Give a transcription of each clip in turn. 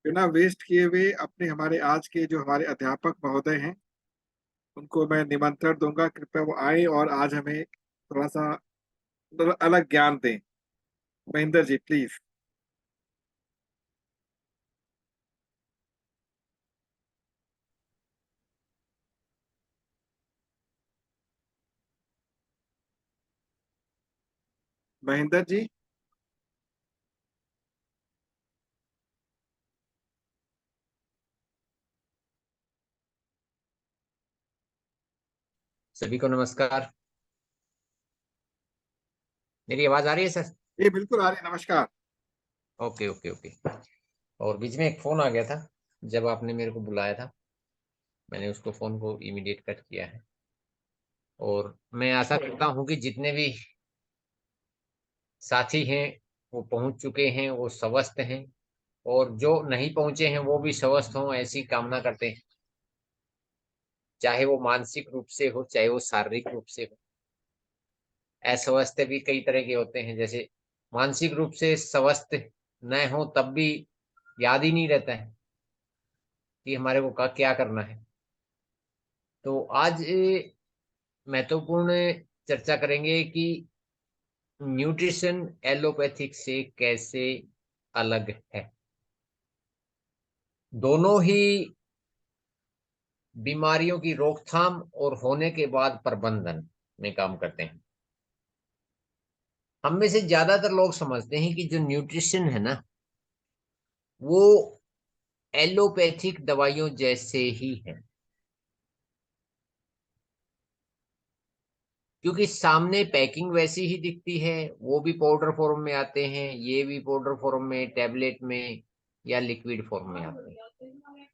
बिना वेस्ट किए हुए अपने हमारे आज के जो हमारे अध्यापक महोदय हैं उनको मैं निमंत्रण दूंगा, कृपया वो आए और आज हमें थोड़ा सा अलग ज्ञान दें। महेंद्र जी प्लीज। महेंद्र जी। सभी को नमस्कार। मेरी आवाज आ रही है सर? ये बिल्कुल आ रही, नमस्कार। Okay okay okay. और बीच में एक फोन आ गया था जब आपने मेरे को बुलाया था। मैंने उसको फोन को इमीडिएट कट किया है। और मैं आशा करता हूँ कि जितने भी साथी हैं वो पहुंच चुके हैं, वो स्वस्थ हैं। और जो नहीं पहुंचे हैं वो भी स्वस्थ हों, ऐसी कामना करते हैं। चाहे वो मानसिक रूप से हो, चाहे वो शारीरिक रूप से हो। अस्वस्थ भी कई तरह के होते हैं। जैसे मानसिक रूप से स्वस्थ न हो तब भी याद ही नहीं रहता है कि हमारे को का क्या करना है। तो आज महत्वपूर्ण चर्चा करेंगे कि न्यूट्रिशन एलोपैथिक से कैसे अलग है। दोनों ही बीमारियों की रोकथाम और होने के बाद प्रबंधन में काम करते हैं। हम में से ज्यादातर लोग समझते हैं कि जो न्यूट्रिशन है ना, वो एलोपैथिक दवाइयों जैसे ही है। क्योंकि सामने पैकिंग वैसी ही दिखती है, वो भी पाउडर फॉर्म में आते हैं, ये भी पाउडर फॉर्म में, टैबलेट में या लिक्विड फॉर्म में आते हैं।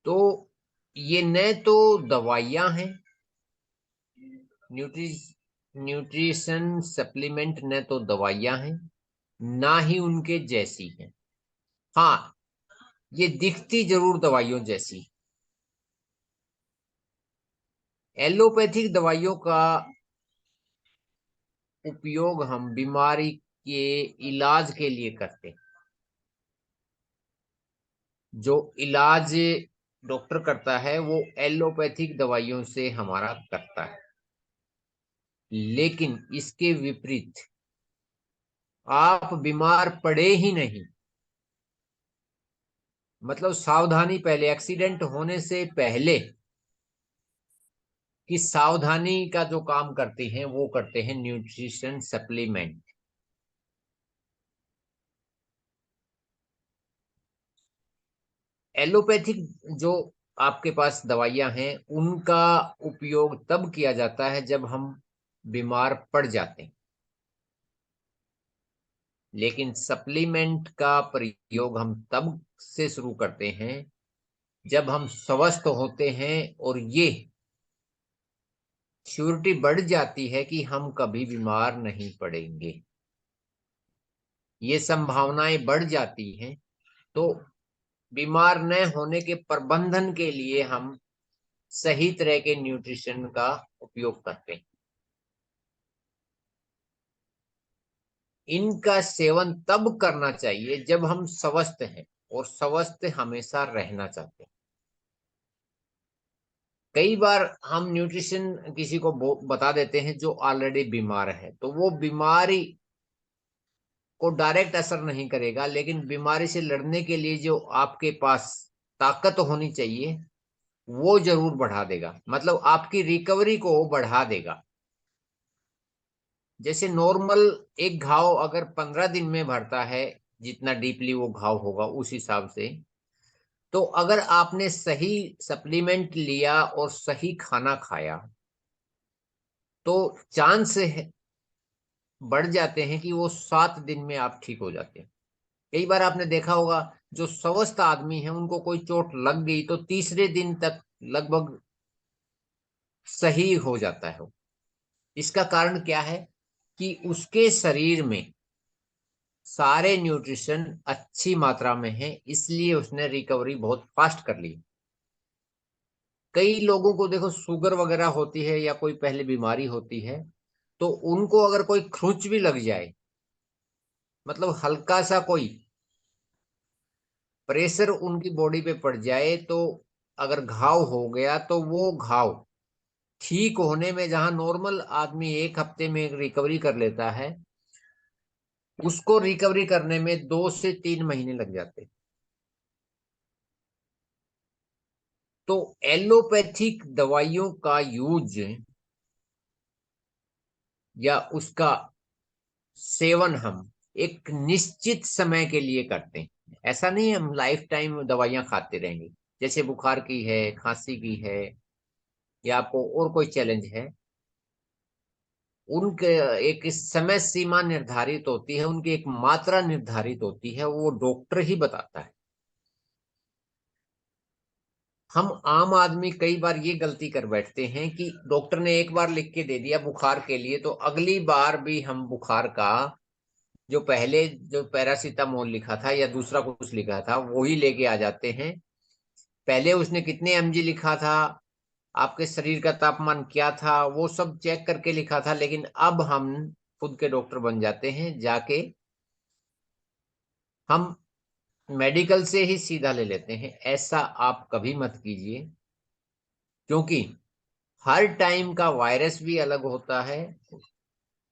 तो ये न तो दवाइयां हैं, न्यूट्रि न्यूट्रिशन सप्लीमेंट न तो दवाइयां हैं, ना ही उनके जैसी हैं। हाँ, ये दिखती जरूर दवाइयों जैसी। एलोपैथिक दवाइयों का उपयोग हम बीमारी के इलाज के लिए करते हैं। जो इलाज डॉक्टर करता है वो एलोपैथिक दवाइयों से हमारा करता है। लेकिन इसके विपरीत आप बीमार पड़े ही नहीं, मतलब सावधानी पहले, एक्सीडेंट होने से पहले की सावधानी का जो काम करते हैं वो करते हैं न्यूट्रिशन सप्लीमेंट। एलोपैथिक जो आपके पास दवाइयां हैं उनका उपयोग तब किया जाता है जब हम बीमार पड़ जाते हैं। लेकिन सप्लीमेंट का प्रयोग हम तब से शुरू करते हैं जब हम स्वस्थ होते हैं और ये श्योरिटी बढ़ जाती है कि हम कभी बीमार नहीं पड़ेंगे। ये संभावनाएं बढ़ जाती हैं। तो बीमार न होने के प्रबंधन के लिए हम सही तरह के न्यूट्रिशन का उपयोग करते हैं। इनका सेवन तब करना चाहिए जब हम स्वस्थ हैं और स्वस्थ हमेशा रहना चाहते हैं। कई बार हम न्यूट्रिशन किसी को बता देते हैं जो ऑलरेडी बीमार है, तो वो बीमारी को डायरेक्ट असर नहीं करेगा, लेकिन बीमारी से लड़ने के लिए जो आपके पास ताकत होनी चाहिए वो जरूर बढ़ा देगा, मतलब आपकी रिकवरी को बढ़ा देगा। जैसे नॉर्मल एक घाव अगर 15 दिन में भरता है, जितना डीपली वो घाव होगा उस हिसाब से, तो अगर आपने सही सप्लीमेंट लिया और सही खाना खाया तो चांस बढ़ जाते हैं कि वो 7 दिन में आप ठीक हो जाते हैं। कई बार आपने देखा होगा जो स्वस्थ आदमी है उनको कोई चोट लग गई तो तीसरे दिन तक लगभग सही हो जाता है वो। इसका कारण क्या है कि उसके शरीर में सारे न्यूट्रिशन अच्छी मात्रा में है, इसलिए उसने रिकवरी बहुत फास्ट कर ली। कई लोगों को देखो शुगर वगैरह होती है या कोई पहले बीमारी होती है, तो उनको अगर कोई खरोंच भी लग जाए, मतलब हल्का सा कोई, प्रेशर उनकी बॉडी पे पड़ जाए तो अगर घाव हो गया तो वो घाव ठीक होने में, जहां नॉर्मल आदमी 1 हफ्ते में रिकवरी कर लेता है, उसको रिकवरी करने में 2 से 3 महीने लग जाते हैं। तो एलोपैथिक दवाइयों का यूज या उसका सेवन हम एक निश्चित समय के लिए करते हैं। ऐसा नहीं हम लाइफ टाइम दवाइयां खाते रहेंगे। जैसे बुखार की है, खांसी की है, या आपको और कोई चैलेंज है, उनके एक समय सीमा निर्धारित होती है, उनकी एक मात्रा निर्धारित होती है, वो डॉक्टर ही बताता है। हम आम आदमी कई बार ये गलती कर बैठते हैं कि डॉक्टर ने एक बार लिख के दे दिया बुखार के लिए, तो अगली बार भी हम बुखार का जो पहले जो पैरासीटामोल लिखा था या दूसरा कुछ लिखा था वही लेके आ जाते हैं। पहले उसने कितने एमजी लिखा था, आपके शरीर का तापमान क्या था, वो सब चेक करके लिखा था, लेकिन अब हम खुद के डॉक्टर बन जाते हैं, जाके हम मेडिकल से ही सीधा ले लेते हैं। ऐसा आप कभी मत कीजिए, क्योंकि हर टाइम का वायरस भी अलग होता है।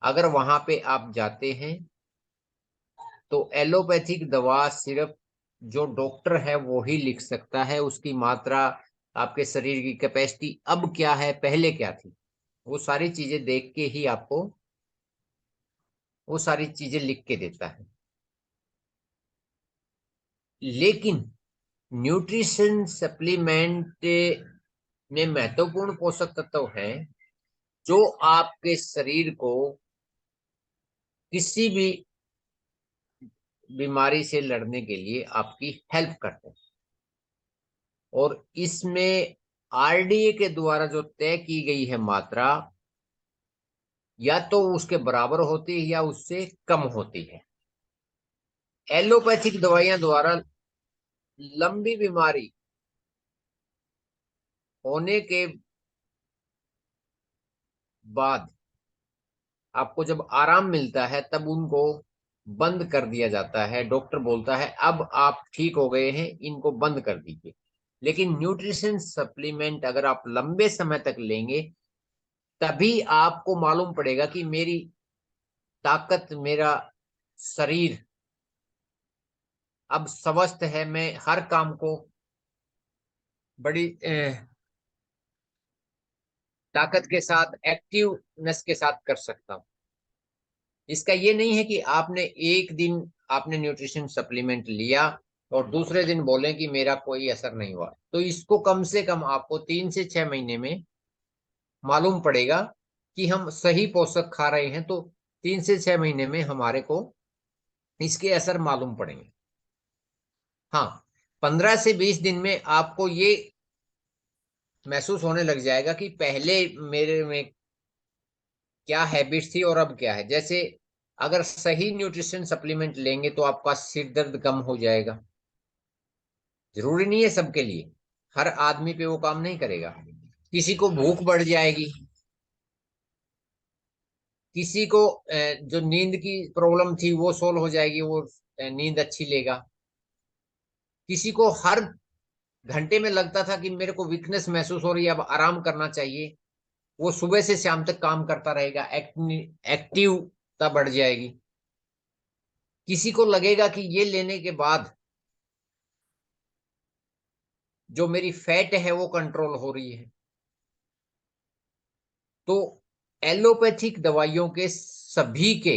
अगर वहां पे आप जाते हैं तो एलोपैथिक दवा सिर्फ जो डॉक्टर है वो ही लिख सकता है। उसकी मात्रा, आपके शरीर की कैपेसिटी अब क्या है, पहले क्या थी, वो सारी चीजें देख के ही आपको वो सारी चीजें लिख के देता है। लेकिन न्यूट्रिशन सप्लीमेंट में महत्वपूर्ण पोषक तत्व हैं जो आपके शरीर को किसी भी बीमारी से लड़ने के लिए आपकी हेल्प करते हैं। और इसमें आरडीए के द्वारा जो तय की गई है मात्रा, या तो उसके बराबर होती है या उससे कम होती है। एलोपैथिक दवाइयां द्वारा लंबी बीमारी होने के बाद आपको जब आराम मिलता है तब उनको बंद कर दिया जाता है। डॉक्टर बोलता है अब आप ठीक हो गए हैं, इनको बंद कर दीजिए। लेकिन न्यूट्रिशन सप्लीमेंट अगर आप लंबे समय तक लेंगे तभी आपको मालूम पड़ेगा कि मेरी ताकत, मेरा शरीर अब स्वस्थ है, मैं हर काम को बड़ी ताकत के साथ, एक्टिवनेस के साथ कर सकता हूँ। इसका ये नहीं है कि आपने एक दिन आपने न्यूट्रिशन सप्लीमेंट लिया और दूसरे दिन बोलें कि मेरा कोई असर नहीं हुआ। तो इसको कम से कम आपको 3 से 6 महीने में मालूम पड़ेगा कि हम सही पोषक खा रहे हैं। तो 3 से 6 महीने में हमारे को इसके असर मालूम पड़ेंगे। हाँ, 15 से 20 दिन में आपको ये महसूस होने लग जाएगा कि पहले मेरे में क्या हैबिट थी और अब क्या है। जैसे अगर सही न्यूट्रिशन सप्लीमेंट लेंगे तो आपका सिर दर्द कम हो जाएगा। जरूरी नहीं है सबके लिए, हर आदमी पे वो काम नहीं करेगा। किसी को भूख बढ़ जाएगी, किसी को जो नींद की प्रॉब्लम थी वो सोल्व हो जाएगी, वो नींद अच्छी लेगा। किसी को हर घंटे में लगता था कि मेरे को वीकनेस महसूस हो रही है, अब आराम करना चाहिए, वो सुबह से शाम तक काम करता रहेगा, एक्टिवता बढ़ जाएगी। किसी को लगेगा कि ये लेने के बाद जो मेरी फैट है वो कंट्रोल हो रही है। तो एलोपैथिक दवाइयों के सभी के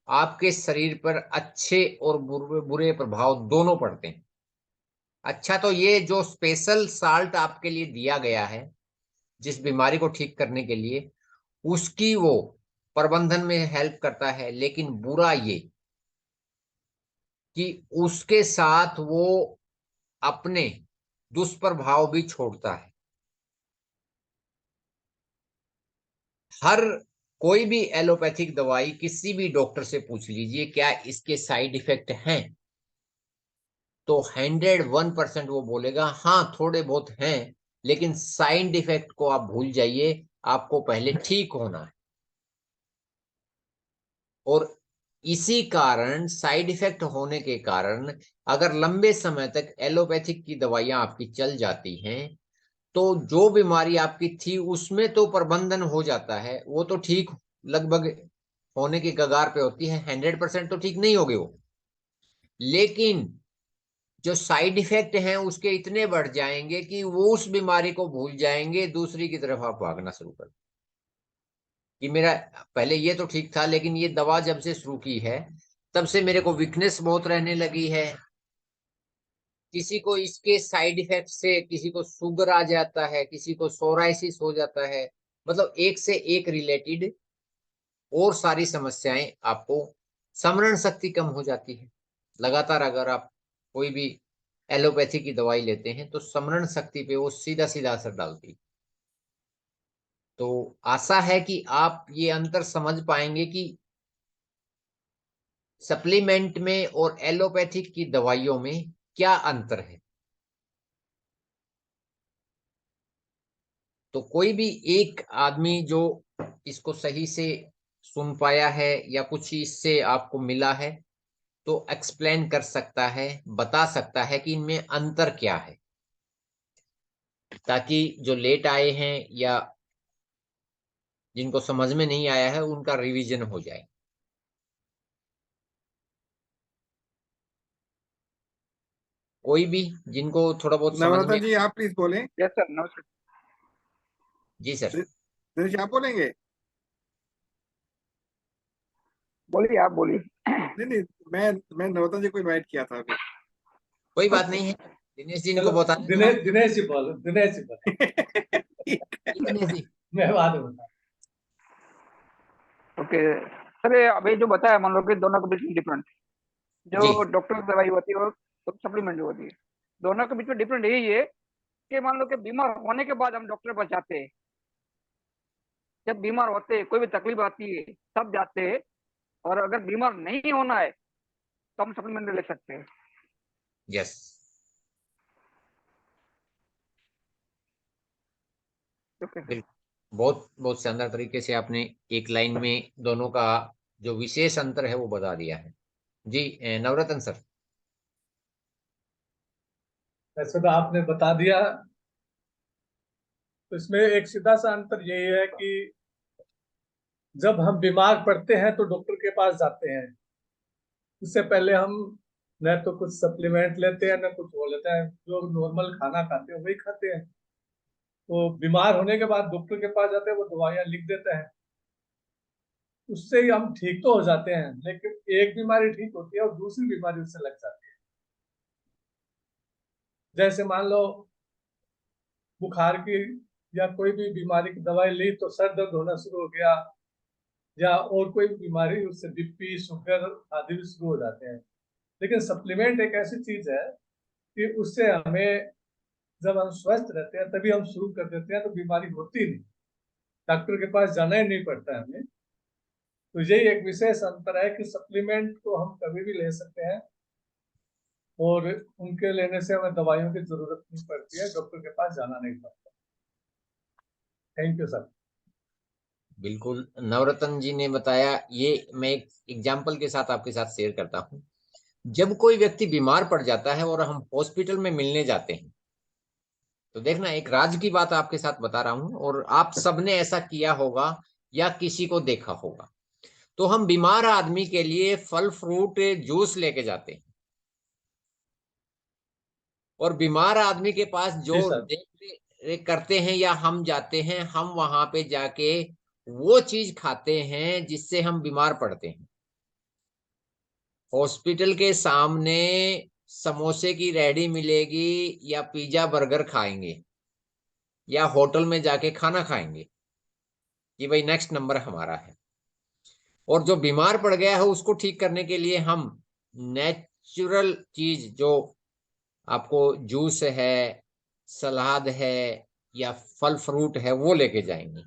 आपके शरीर पर अच्छे और बुरे बुरे प्रभाव दोनों पड़ते हैं। अच्छा, तो ये जो स्पेशल साल्ट आपके लिए दिया गया है जिस बीमारी को ठीक करने के लिए, उसकी वो प्रबंधन में हेल्प करता है। लेकिन बुरा ये कि उसके साथ वो अपने दुष्प्रभाव भी छोड़ता है। हर कोई भी एलोपैथिक दवाई किसी भी डॉक्टर से पूछ लीजिए क्या इसके साइड इफेक्ट हैं, तो 101% वो बोलेगा हाँ थोड़े बहुत हैं, लेकिन साइड इफेक्ट को आप भूल जाइए, आपको पहले ठीक होना है। और इसी कारण, साइड इफेक्ट होने के कारण, अगर लंबे समय तक एलोपैथिक की दवाइयां आपकी चल जाती हैं, तो जो बीमारी आपकी थी उसमें तो प्रबंधन हो जाता है, वो तो ठीक लगभग होने की कगार पे होती है, 100% तो ठीक नहीं होगी वो, लेकिन जो साइड इफेक्ट हैं उसके इतने बढ़ जाएंगे कि वो उस बीमारी को भूल जाएंगे, दूसरी की तरफ आप भागना शुरू कर, कि मेरा पहले ये तो ठीक था, लेकिन ये दवा जब से शुरू की है तब से मेरे को वीकनेस बहुत रहने लगी है। किसी को इसके साइड इफेक्ट से किसी को शुगर आ जाता है, किसी को सोराइसिस हो जाता है, मतलब एक से एक रिलेटेड और सारी समस्याएं आपको, समरण शक्ति कम हो जाती है लगातार। अगर आप कोई भी एलोपैथी की दवाई लेते हैं तो समरण शक्ति पे वो सीधा सीधा असर डालती है। तो आशा है कि आप ये अंतर समझ पाएंगे कि सप्लीमेंट में और एलोपैथिक की दवाइयों में क्या अंतर है। तो कोई भी एक आदमी जो इसको सही से सुन पाया है या कुछ इससे आपको मिला है तो एक्सप्लेन कर सकता है, बता सकता है कि इनमें अंतर क्या है, ताकि जो लेट आए हैं या जिनको समझ में नहीं आया है उनका रिवीजन हो जाए। कोई भी जिनको थोड़ा बहुत समझ में। नवरत्न जी आप प्लीज बोलें। यस सर, नमस्कार। जी सर। दिनेश जी, आप बोलेंगे? बोलिए, आप बोलिए। नहीं नहीं, मैं नवरत्न जी को इनवाइट किया था अभी। कोई बात नहीं है, दिनेश जी चलो, को बताने दो दिनेश आप। दिनेश जी बोलो, दिनेश जी बोलो। ठीक है। जी दिनेश जी। मैं बाद में बता। ओके सर, ये अभी जो बताया, मान लो कि दोनों के बीच में डिफरेंट, जी जो डॉक्टर की दवाई होती है और सप्लीमेंट जो होती है, दोनों के बीच में डिफरेंट यही है कि मान लो कि बीमार होने के बाद हम डॉक्टर पास जाते हैं। जब बीमार होते हैं, कोई भी तकलीफ आती है, तब जाते हैं। और अगर बीमार नहीं होना है तो हम सप्लीमेंट ले सकते हैं। Yes, okay sir. बिल्कुल, बहुत बहुत शानदार तरीके से आपने एक लाइन में दोनों का जो विशेष अंतर है वो बता दिया है। जी नवरत्न सर। वैसे तो आपने बता दिया। तो इसमें एक सीधा सा अंतर यही है कि जब हम बीमार पड़ते हैं तो डॉक्टर के पास जाते हैं। उससे पहले हम न तो कुछ सप्लीमेंट लेते हैं, न कुछ वो लेते हैं। जो नॉर्मल खाना खाते हैं वही खाते हैं। तो बीमार होने के बाद डॉक्टर के पास जाते हैं, वो दवाइयाँ लिख देते हैं। उससे ही हम ठीक तो हो जाते हैं, लेकिन एक बीमारी ठीक होती है और दूसरी बीमारी उससे लग जाती है। जैसे मान लो बुखार की या कोई भी बीमारी की दवाई ली तो सर दर्द होना शुरू हो गया, या और कोई बीमारी, उससे बीपी शुगर आदि भी शुरू हो जाते हैं। लेकिन सप्लीमेंट एक ऐसी चीज है कि उससे हमें, जब हम स्वस्थ रहते हैं तभी हम शुरू कर देते हैं, तो बीमारी होती नहीं, डॉक्टर के पास जाना ही नहीं पड़ता है हमें। तो यही एक विशेष अंतर है कि सप्लीमेंट को हम कभी भी ले सकते हैं और उनके लेने से हमें दवाइयों की जरूरत नहीं पड़ती है, डॉक्टर के पास जाना नहीं पड़ता। Thank you sir. बिल्कुल, नवरत्न जी ने बताया, ये मैं एक एग्जाम्पल के साथ आपके साथ शेयर करता हूँ। जब कोई व्यक्ति बीमार पड़ जाता है और हम हॉस्पिटल में मिलने जाते हैं, तो देखना, एक राज की बात आपके साथ बता रहा हूं और आप सबने ऐसा किया होगा या किसी को देखा होगा। तो हम बीमार आदमी के लिए फल फ्रूट जूस लेके जाते हैं, और बीमार आदमी के पास जी जो सर। देख रेख करते हैं या हम जाते हैं, हम वहां पे जाके वो चीज खाते हैं जिससे हम बीमार पड़ते हैं। हॉस्पिटल के सामने समोसे की रेहड़ी मिलेगी या पिज्जा बर्गर खाएंगे या होटल में जाके खाना खाएंगे कि भाई नेक्स्ट नंबर हमारा है। और जो बीमार पड़ गया है उसको ठीक करने के लिए हम नेचुरल चीज, जो आपको जूस है, सलाद है या फल फ्रूट है, वो लेके जाएंगे।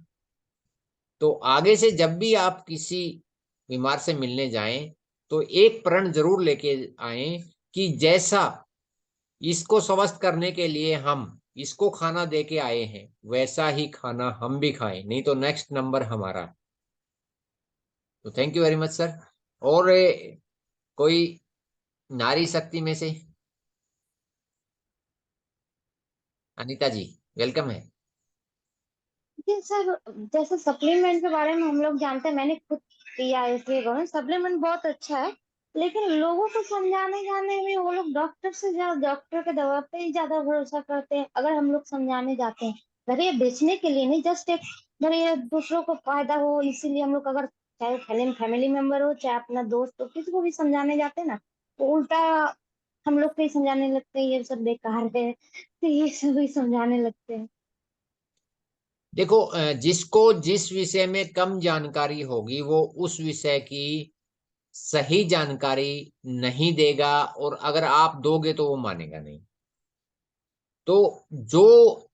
तो आगे से जब भी आप किसी बीमार से मिलने जाएं तो एक प्रण जरूर लेके आए कि जैसा इसको स्वस्थ करने के लिए हम इसको खाना दे के आए हैं, वैसा ही खाना हम भी खाएं, नहीं तो नेक्स्ट नंबर हमारा। तो thank you very much sir. और कोई नारी शक्ति में से? अनीता जी, वेलकम है। जी सर, जैसे सप्लीमेंट के बारे में हम लोग जानते हैं, मैंने खुद पिया है इसलिए कहूँ सप्लीमेंट बहुत अच्छा है। लेकिन लोगों को समझाने जाने में वो लोग डॉक्टर से ज्यादा डॉक्टर के दवा पे ही ज्यादा भरोसा करते हैं। अगर हम लोग समझाने जाते हैं, अगर ये बेचने के लिए नहीं, जस्ट एक अगर ये दूसरों को फायदा हो इसीलिए हम लोग अगर चाहे फैमिली मेंबर हो चाहे अपना दोस्त हो किसी को भी समझाने जाते हैं ना, तो उल्टा हम लोग को ही समझाने लगते हैं ये सब बेकार है, तो ये सब ही समझाने लगते हैं। देखो, जिसको जिस विषय में कम जानकारी होगी वो उस विषय की सही जानकारी नहीं देगा, और अगर आप दोगे तो वो मानेगा नहीं। तो जो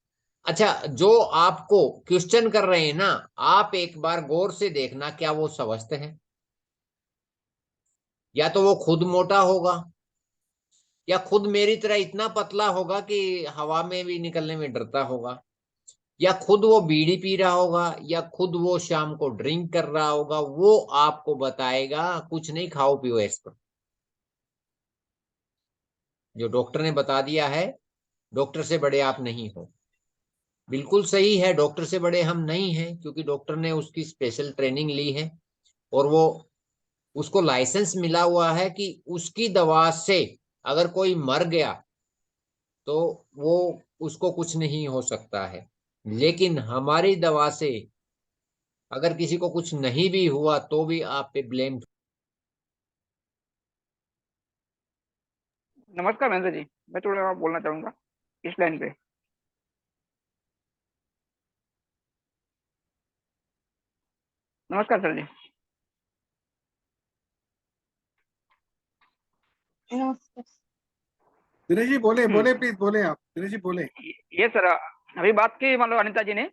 अच्छा, जो आपको क्वेश्चन कर रहे हैं ना, आप एक बार गौर से देखना क्या वो स्वस्थ है, या तो वो खुद मोटा होगा, या खुद मेरी तरह इतना पतला होगा कि हवा में भी निकलने में डरता होगा, या खुद वो बीड़ी पी रहा होगा, या खुद वो शाम को ड्रिंक कर रहा होगा। वो आपको बताएगा। कुछ नहीं, खाओ पियो ऐसा जो डॉक्टर ने बता दिया है। डॉक्टर से बड़े आप नहीं हो। बिल्कुल सही है, डॉक्टर से बड़े हम नहीं हैं, क्योंकि डॉक्टर ने उसकी स्पेशल ट्रेनिंग ली है, और वो उसको लाइसेंस मिला हुआ है कि उसकी दवा से अगर कोई मर गया तो वो उसको कुछ नहीं हो सकता है। लेकिन हमारी दवा से अगर किसी को कुछ नहीं भी हुआ तो भी आप पे ब्लेम। नमस्कार महेंद्र जी, मैं थोड़ा बोलना चाहूंगा इस लाइन पे। नमस्कार सर जी। नमस्कार। दिनेश जी बोले हम्म, बोले, प्लीज बोले, आप दिनेश जी बोले। ये सर अभी बात की मतलब अनिता जी ने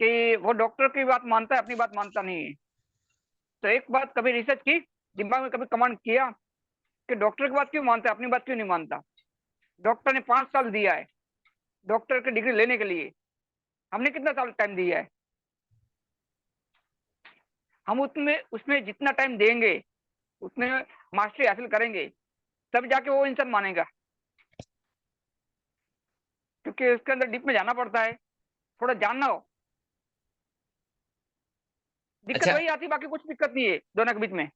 कि वो डॉक्टर की बात मानता है, अपनी बात मानता नहीं है। तो एक बात कभी रिसर्च की, दिमाग में कभी कमांड किया कि डॉक्टर की बात क्यों मानता है, अपनी बात क्यों नहीं मानता। डॉक्टर ने 5 साल दिया है डॉक्टर की डिग्री लेने के लिए, हमने कितना साल टाइम दिया है। हम उसमें उसमें जितना टाइम देंगे उतने मास्टरी हासिल करेंगे, तब जाके वो इंसान मानेगा। क्योंकि उसके अंदर डीप में जाना पड़ता है, थोड़ा जानना हो। दिक्कत अच्छा वही आती, बाकी कुछ दिक्कत नहीं है दोनों के बीच में।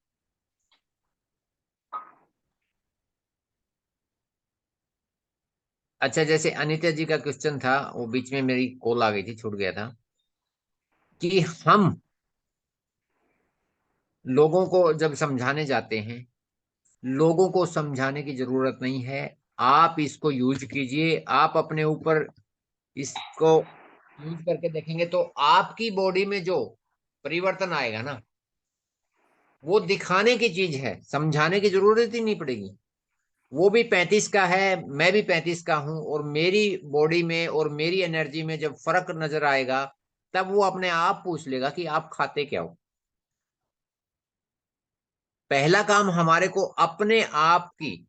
अच्छा, जैसे अनिता जी का क्वेश्चन था, वो बीच में मेरी कॉल आ गई थी, छूट गया था, कि हम लोगों को जब समझाने जाते हैं, लोगों को समझाने की जरूरत नहीं है। आप इसको यूज कीजिए, आप अपने ऊपर इसको यूज करके देखेंगे तो आपकी बॉडी में जो परिवर्तन आएगा ना, वो दिखाने की चीज है, समझाने की जरूरत ही नहीं पड़ेगी। वो भी 35 का है, मैं भी 35 का हूं, और मेरी बॉडी में और मेरी एनर्जी में जब फर्क नजर आएगा, तब वो अपने आप पूछ लेगा कि आप खाते क्या हो। पहला काम हमारे को अपने आप की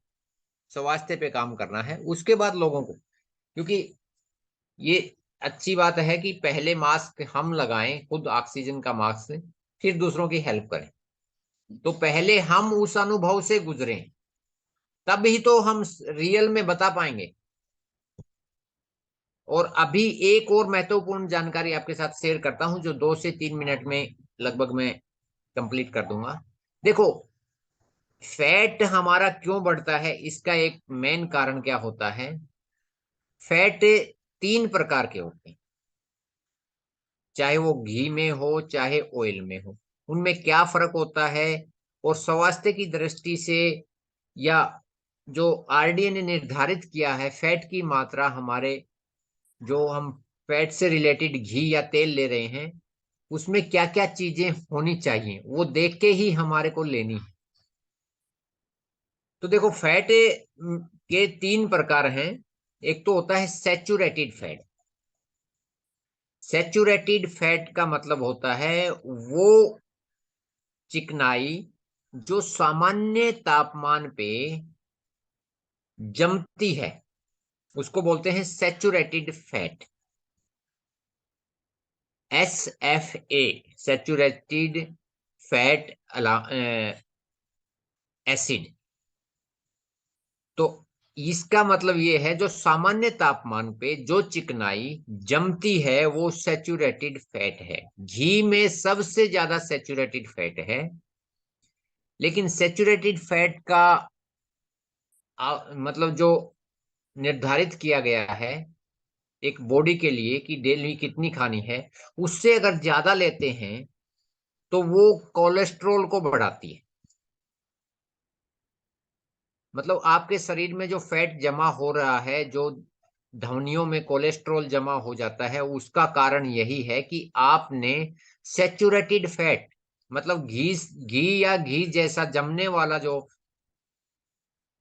स्वास्थ्य पे काम करना है, उसके बाद लोगों को। क्योंकि ये अच्छी बात है कि पहले मास्क हम लगाएं, खुद ऑक्सीजन का मास्क, फिर दूसरों की हेल्प करें। तो पहले हम उस अनुभव से गुजरें, तभी तो हम रियल में बता पाएंगे। और अभी एक और महत्वपूर्ण जानकारी आपके साथ शेयर करता हूं, जो 2 से 3 मिनट में लगभग मैं कंप्लीट कर दूंगा। देखो, फैट हमारा क्यों बढ़ता है, इसका एक मेन कारण क्या होता है। फैट 3 प्रकार के होते हैं, चाहे वो घी में हो चाहे ऑयल में हो। उनमें क्या फर्क होता है, और स्वास्थ्य की दृष्टि से, या जो आरडीए ने निर्धारित किया है फैट की मात्रा, हमारे जो हम फैट से रिलेटेड घी या तेल ले रहे हैं, उसमें क्या क्या चीजें होनी चाहिए, वो देख के ही हमारे को लेनी है। तो देखो, फैट के 3 प्रकार हैं। एक तो होता है सैचुरेटेड फैट। सैचुरेटेड फैट का मतलब होता है वो चिकनाई जो सामान्य तापमान पे जमती है, उसको बोलते हैं saturated fat. SFA, saturated fat acid. तो इसका मतलब ये है जो सामान्य तापमान पे जो चिकनाई जमती है वो सैचुरेटेड फैट है। घी में सबसे ज्यादा सैचुरेटेड फैट है, लेकिन सैचुरेटेड फैट का मतलब जो निर्धारित किया गया है एक बॉडी के लिए कि डेली कितनी खानी है, उससे अगर ज्यादा लेते हैं तो वो कोलेस्ट्रॉल को बढ़ाती है। मतलब आपके शरीर में जो फैट जमा हो रहा है, जो धमनियों में कोलेस्ट्रॉल जमा हो जाता है, उसका कारण यही है कि आपने सैचुरेटेड फैट मतलब घी घी या घी जैसा जमने वाला जो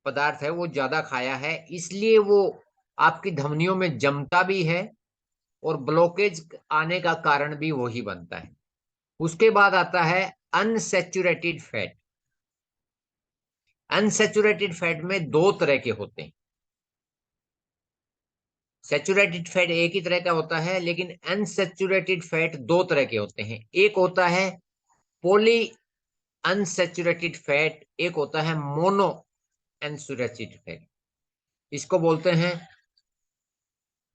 पदार्थ है वो ज्यादा खाया है, इसलिए वो आपकी धमनियों में जमता भी है और ब्लॉकेज आने का कारण भी वही बनता है। उसके बाद आता है अनसैचुरेटेड फैट। अनसैचुरेटेड फैट में दो तरह के होते हैं। सैचुरेटेड फैट एक ही तरह का होता है, लेकिन अनसैचुरेटेड फैट दो तरह के होते हैं। एक होता है पॉली अनसैचुरेटेड फैट, एक होता है मोनो अनसैचुरेटेड फैट। इसको बोलते हैं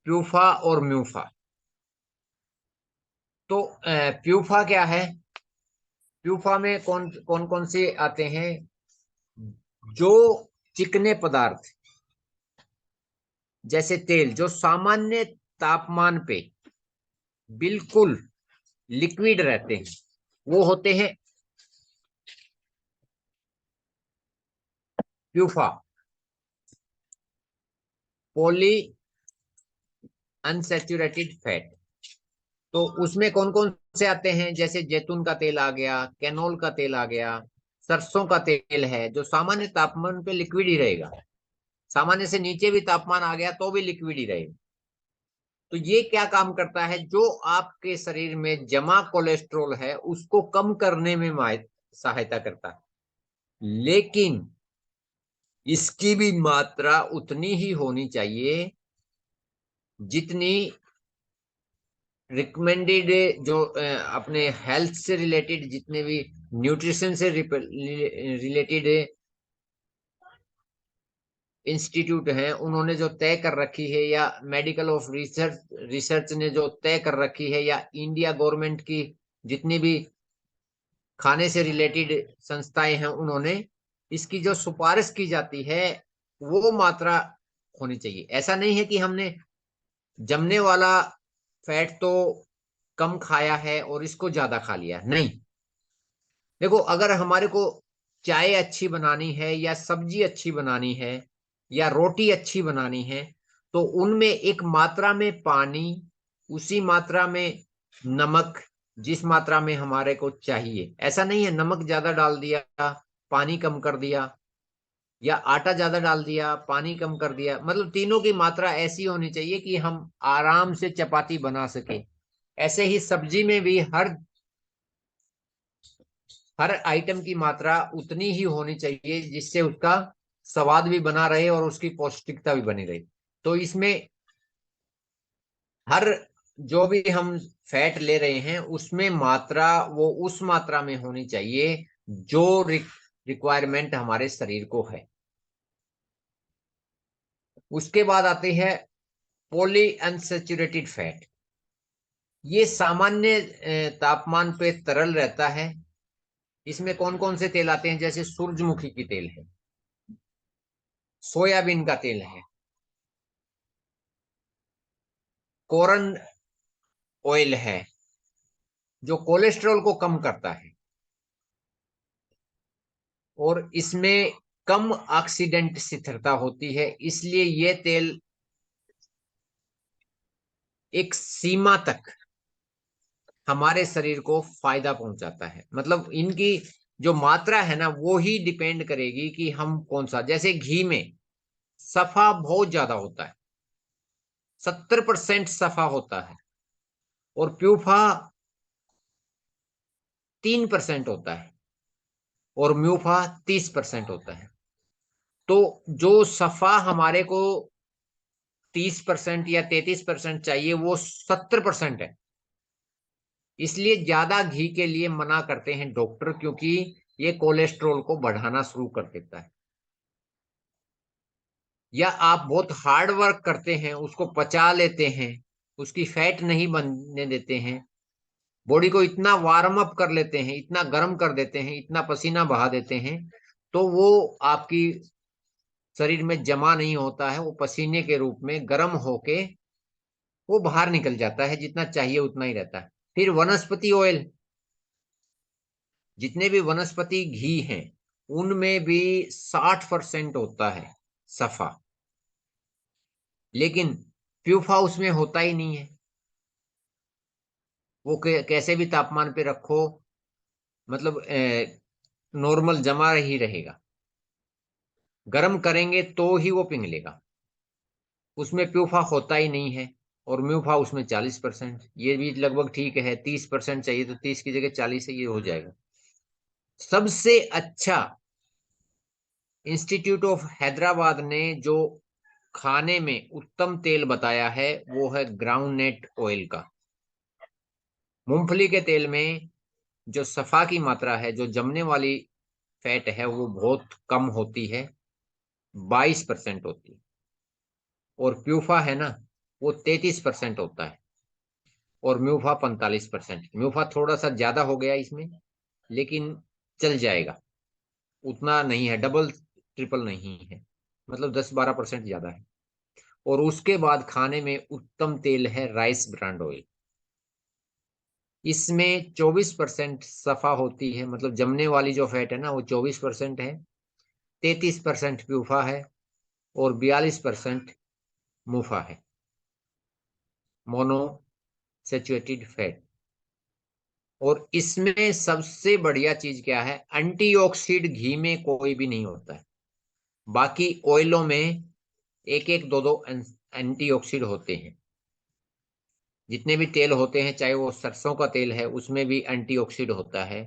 प्यूफा और म्यूफा। तो प्यूफा क्या है? प्यूफा में कौन कौन कौन से आते हैं? जो चिकने पदार्थ जैसे तेल जो सामान्य तापमान पे बिल्कुल लिक्विड रहते हैं, वो होते हैं प्यूफा। पॉली अनसैचुरेटेड फैट, तो उसमें कौन कौन से आते हैं? जैसे जैतून का तेल आ गया, कैनोल का तेल आ गया, सरसों का तेल है, जो सामान्य तापमान पे लिक्विड ही रहेगा। सामान्य से नीचे भी तापमान आ गया तो भी लिक्विड ही रहेगा। तो ये क्या काम करता है? जो आपके शरीर में जमा कोलेस्ट्रॉल है उसको कम करने में सहायता करता है, लेकिन इसकी भी मात्रा उतनी ही होनी चाहिए जितनी रिकमेंडेड, जो अपने हेल्थ से रिलेटेड जितने भी न्यूट्रिशन से रिलेटेड इंस्टीट्यूट हैं उन्होंने जो तय कर रखी है, या मेडिकल ऑफ रिसर्च ने जो तय कर रखी है, या इंडिया गवर्नमेंट की जितनी भी खाने से रिलेटेड संस्थाएं हैं उन्होंने इसकी जो सिफारिश की जाती है वो मात्रा होनी चाहिए। ऐसा नहीं है कि हमने जमने वाला फैट तो कम खाया है और इसको ज्यादा खा लिया, नहीं। देखो, अगर हमारे को चाय अच्छी बनानी है या सब्जी अच्छी बनानी है या रोटी अच्छी बनानी है, तो उनमें एक मात्रा में पानी, उसी मात्रा में नमक, जिस मात्रा में हमारे को चाहिए। ऐसा नहीं है नमक ज्यादा डाल दिया पानी कम कर दिया, या आटा ज्यादा डाल दिया पानी कम कर दिया। मतलब तीनों की मात्रा ऐसी होनी चाहिए कि हम आराम से चपाती बना सके। ऐसे ही सब्जी में भी हर आइटम की मात्रा उतनी ही होनी चाहिए जिससे उसका स्वाद भी बना रहे और उसकी पौष्टिकता भी बनी रहे। तो इसमें हर जो भी हम फैट ले रहे हैं उसमें मात्रा वो उस मात्रा में होनी चाहिए जो रिक्वायरमेंट हमारे शरीर को है। उसके बाद आते हैं पॉली अनसैचुरेटेड फैट। ये सामान्य तापमान पे तरल रहता है। इसमें कौन कौन से तेल आते हैं? जैसे सूरजमुखी की तेल है, सोयाबीन का तेल है, कॉर्न ऑयल है जो कोलेस्ट्रॉल को कम करता है, और इसमें कम ऑक्सीडेंट स्थिरता होती है, इसलिए ये तेल एक सीमा तक हमारे शरीर को फायदा पहुंचाता है। मतलब इनकी जो मात्रा है ना वो ही डिपेंड करेगी कि हम कौन सा। जैसे घी में सफा बहुत ज्यादा होता है, 70% सफा होता है, और प्यूफा 3% होता है, और म्यूफा 30% होता है। तो जो सफा हमारे को 30% या 33% चाहिए वो 70% है। इसलिए ज्यादा घी के लिए मना करते हैं डॉक्टर, क्योंकि ये कोलेस्ट्रॉल को बढ़ाना शुरू कर देता है। या आप बहुत हार्ड वर्क करते हैं, उसको पचा लेते हैं, उसकी फैट नहीं बनने देते हैं, बॉडी को इतना वार्म अप कर लेते हैं, इतना गर्म कर देते हैं, इतना पसीना बहा देते हैं, तो वो आपकी शरीर में जमा नहीं होता है, वो पसीने के रूप में गर्म होके वो बाहर निकल जाता है, जितना चाहिए उतना ही रहता है। फिर वनस्पति ऑयल, जितने भी वनस्पति घी हैं उनमें भी 60% होता है सफा, लेकिन प्यूफा उसमें होता ही नहीं है। वो कैसे भी तापमान पे रखो, मतलब नॉर्मल जमा ही रहेगा, गर्म करेंगे तो ही वो पिघलेगा। उसमें प्यूफा होता ही नहीं है, और म्यूफा उसमें 40%। ये भी लगभग ठीक है, 30% चाहिए तो 30 की जगह 40 है, ये हो जाएगा। सबसे अच्छा इंस्टीट्यूट ऑफ हैदराबाद ने जो खाने में उत्तम तेल बताया है वो है ग्राउंडनट ऑयल का। मूंगफली के तेल में जो सफा की मात्रा है, जो जमने वाली फैट है, वो बहुत कम होती है, 22% होती है। और प्यूफा है ना, वो 33% होता है, और म्यूफा 45%। म्यूफा थोड़ा सा ज्यादा हो गया इसमें, लेकिन चल जाएगा, उतना नहीं है, डबल ट्रिपल नहीं है, मतलब 10-12% ज्यादा है। और उसके बाद खाने में उत्तम तेल है राइस ब्रांड ऑयल। इसमें 24% सफा होती है, मतलब जमने वाली जो फैट है ना वो 24% है, 33% प्यूफा है, और 42% मुफा है, मोनो सैचुरेटेड फैट। और इसमें सबसे बढ़िया चीज क्या है, एंटीऑक्सीडेंट घी में कोई भी नहीं होता है। बाकी ऑयलों में एक एक दो दो एंटीऑक्सीडेंट होते हैं। जितने भी तेल होते हैं, चाहे वो सरसों का तेल है उसमें भी एंटीऑक्सीडेंट होता है,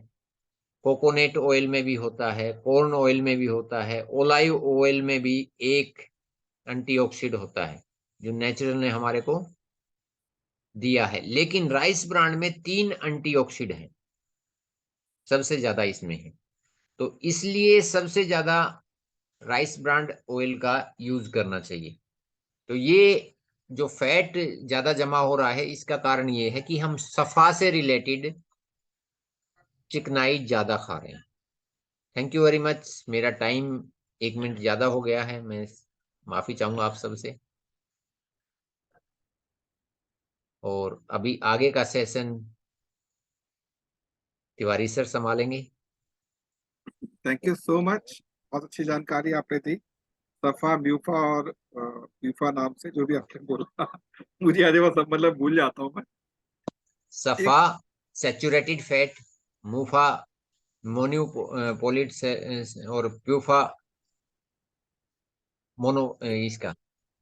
कोकोनट ऑयल में भी होता है, कॉर्न ऑयल में भी होता है, ओलिव ऑयल में भी एक एंटीऑक्सीडेंट होता है जो नेचुरल ने हमारे को दिया है। लेकिन राइस ब्रांड में 3 एंटीऑक्सीडेंट है, सबसे ज्यादा इसमें है। तो इसलिए सबसे ज्यादा राइस ब्रांड ऑयल का यूज करना चाहिए। तो ये जो फैट ज्यादा जमा हो रहा है, इसका कारण ये है कि हम सफा से रिलेटेड चिकनाई ज्यादा खा रहे हैं। Thank you very much. मेरा टाइम 1 मिनट ज्यादा हो गया है, मैं माफी चाहूंगा आप सबसे। और अभी आगे का सेशन तिवारी सर संभालेंगे। थैंक यू सो मच, बहुत अच्छी जानकारी आपने दी। सफा, म्यूफा और प्यूफा नाम से जो भी आपने बोला मुझे आज वो सब मतलब भूल जाता हूँ मैं। एक सफा सैचुरेटेड फैट, मुफा मोन्यू पोलिट और प्यूफा मोनो इसका,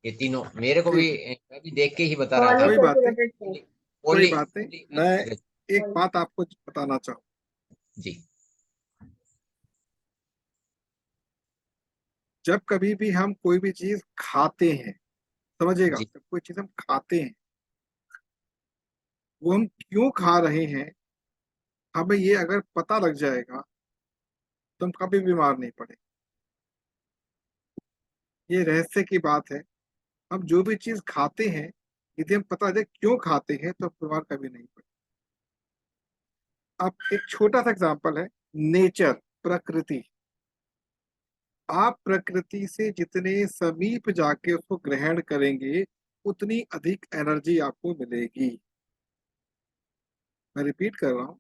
ये तीनों मेरे को भी, ठीक है, मैं भी देख के ही बता रहा था। कोई बात नहीं, पॉलीसैचुरेटेड फैट। कोई पोली बात नहीं। पोली मैं अनसैचुरेटेड। एक बात आपको बताना चाहूँ। जी जब कभी भी हम कोई भी चीज खाते हैं, समझिएगा, जी जब कोई चीज हम खाते हैं, वो हम क्यों खा रहे हैं, हमें ये अगर पता लग जाएगा तो हम कभी बीमार नहीं पड़े। ये रहस्य की बात है। हम जो भी चीज खाते हैं, यदि हम पता लगे क्यों खाते हैं, तो बीमार कभी नहीं पड़े। अब एक छोटा सा एग्जांपल है, नेचर, प्रकृति। आप प्रकृति से जितने समीप जाके उसको ग्रहण करेंगे, उतनी अधिक एनर्जी आपको मिलेगी। मैं रिपीट कर रहा हूँ,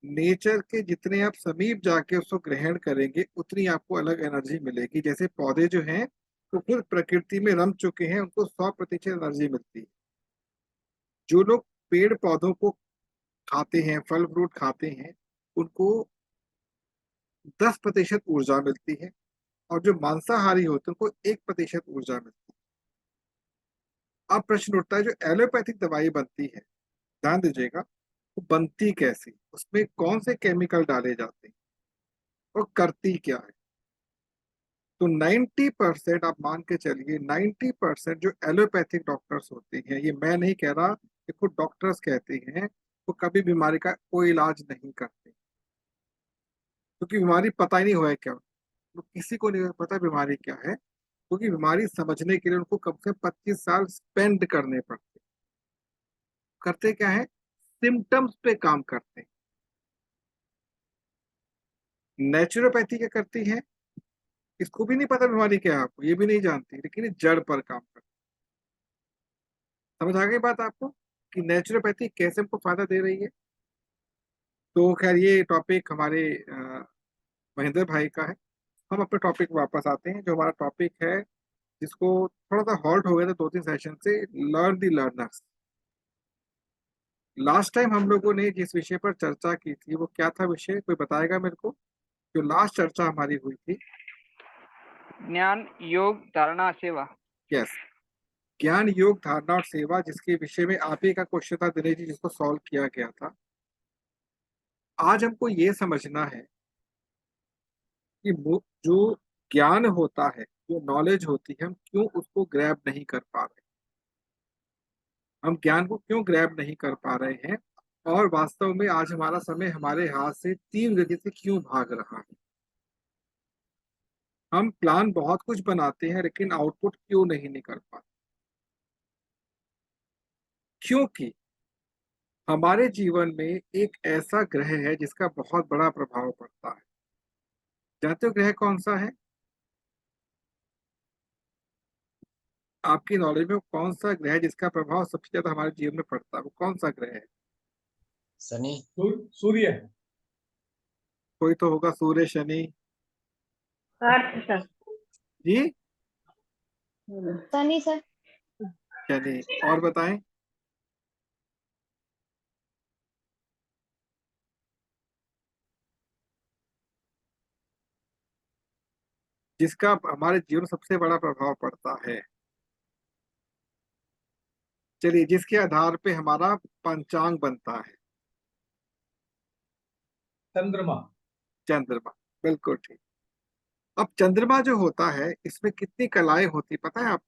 नेचर के जितने आप समीप जाके उसको ग्रहण करेंगे, उतनी आपको अलग एनर्जी मिलेगी। जैसे पौधे जो हैं, तो खुद प्रकृति में रम चुके हैं, उनको 100% एनर्जी मिलती है। जो लोग पेड़ पौधों को खाते हैं, फल फ्रूट खाते हैं, उनको 10% ऊर्जा मिलती है, और जो मांसाहारी होते हैं उनको 1% ऊर्जा मिलती है। अब प्रश्न उठता है, जो एलोपैथिक दवाई बनती है, ध्यान दीजिएगा, वो बनती कैसे, उसमें कौन से केमिकल डाले जाते हैं, और करती क्या है। तो 90%, आप मान के चलिए, 90% जो एलोपैथिक डॉक्टर्स होते हैं, ये मैं नहीं कह रहा, ये खुद डॉक्टर्स कहते हैं, वो कभी बीमारी का कोई इलाज नहीं करते। क्योंकि बीमारी पता ही नहीं हुआ है क्या, तो किसी को नहीं पता बीमारी क्या है, क्योंकि बीमारी समझने के लिए उनको कम से कम 25 साल स्पेंड करने पड़ते। करते क्या है, सिम्टम्स पे काम करते हैं। नेचुरोपैथी क्या करती है, इसको भी नहीं पता बीमारी क्या है, आपको ये भी नहीं जानती, लेकिन ये जड़ पर काम करती है। समझ आ गई बात आपको कि नेचुरोपैथी कैसे हमको फायदा दे रही है। तो खैर ये टॉपिक हमारे महेंद्र भाई का है। हम अपने टॉपिक वापस आते हैं। जो हमारा टॉपिक है, जिसको थोड़ा सा हॉल्ट हो गया था 2-3 सेशन से, learn the learners. Last time हम लोगों ने जिस विषय पर चर्चा की थी वो क्या था विषय, कोई बताएगा मेरे को। जो लास्ट चर्चा हमारी हुई थी, ज्ञान, योग, धारणा, सेवा। यस, ज्ञान, योग, धारणा और सेवा, जिसके विषय में आप ही का क्वेश्चन था दिनेश जी, जिसको सॉल्व किया गया था। आज हमको ये समझना है कि जो ज्ञान होता है, जो नॉलेज होती है, हम क्यों उसको ग्रैब नहीं कर पा रहे, हम ज्ञान को क्यों ग्रैब नहीं कर पा रहे हैं, और वास्तव में आज हमारा समय हमारे हाथ से तीव्र गति से क्यों भाग रहा है। हम प्लान बहुत कुछ बनाते हैं लेकिन आउटपुट क्यों नहीं निकल पाते, क्योंकि हमारे जीवन में एक ऐसा ग्रह है जिसका बहुत बड़ा प्रभाव पड़ता है। जानते हो ग्रह कौन सा है? आपकी नॉलेज में कौन सा ग्रह है जिसका प्रभाव सबसे ज्यादा हमारे जीवन में पड़ता है, वो कौन सा ग्रह है? शनि। सूर्य है। कोई तो होगा, सूर्य, शनि। अर्थ सर। जी, शनि सर। शनि। और बताएं। जिसका हमारे जीवन में सबसे बड़ा प्रभाव पड़ता है, चलिए, जिसके आधार पे हमारा पंचांग बनता है। चंद्रमा। चंद्रमा, बिल्कुल ठीक। अब चंद्रमा जो होता है, इसमें कितनी कलाएं होती पता है आप?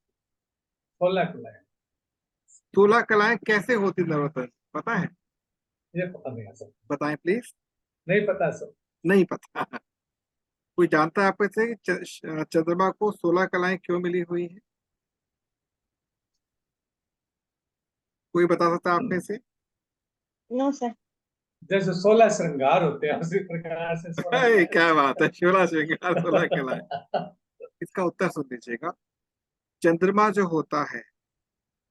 16 कलाएं। 16 कलाएं कैसे होती नवरत्न, पता है? ये पता नहीं है सर। बताएं प्लीज। नहीं पता सर। नहीं पता। कोई जानता है आप में से कि चंद्रमा को 16 कलाएं क्यों मिली हुई है? कोई बता सकता है आप में से? No sir. जैसे 16 श्रृंगार होते हैं उसी प्रकार से 16 क्या बात है, 16 श्रृंगार 16 कलाएं। इसका उत्तर सुन लीजिएगा। चंद्रमा जो होता है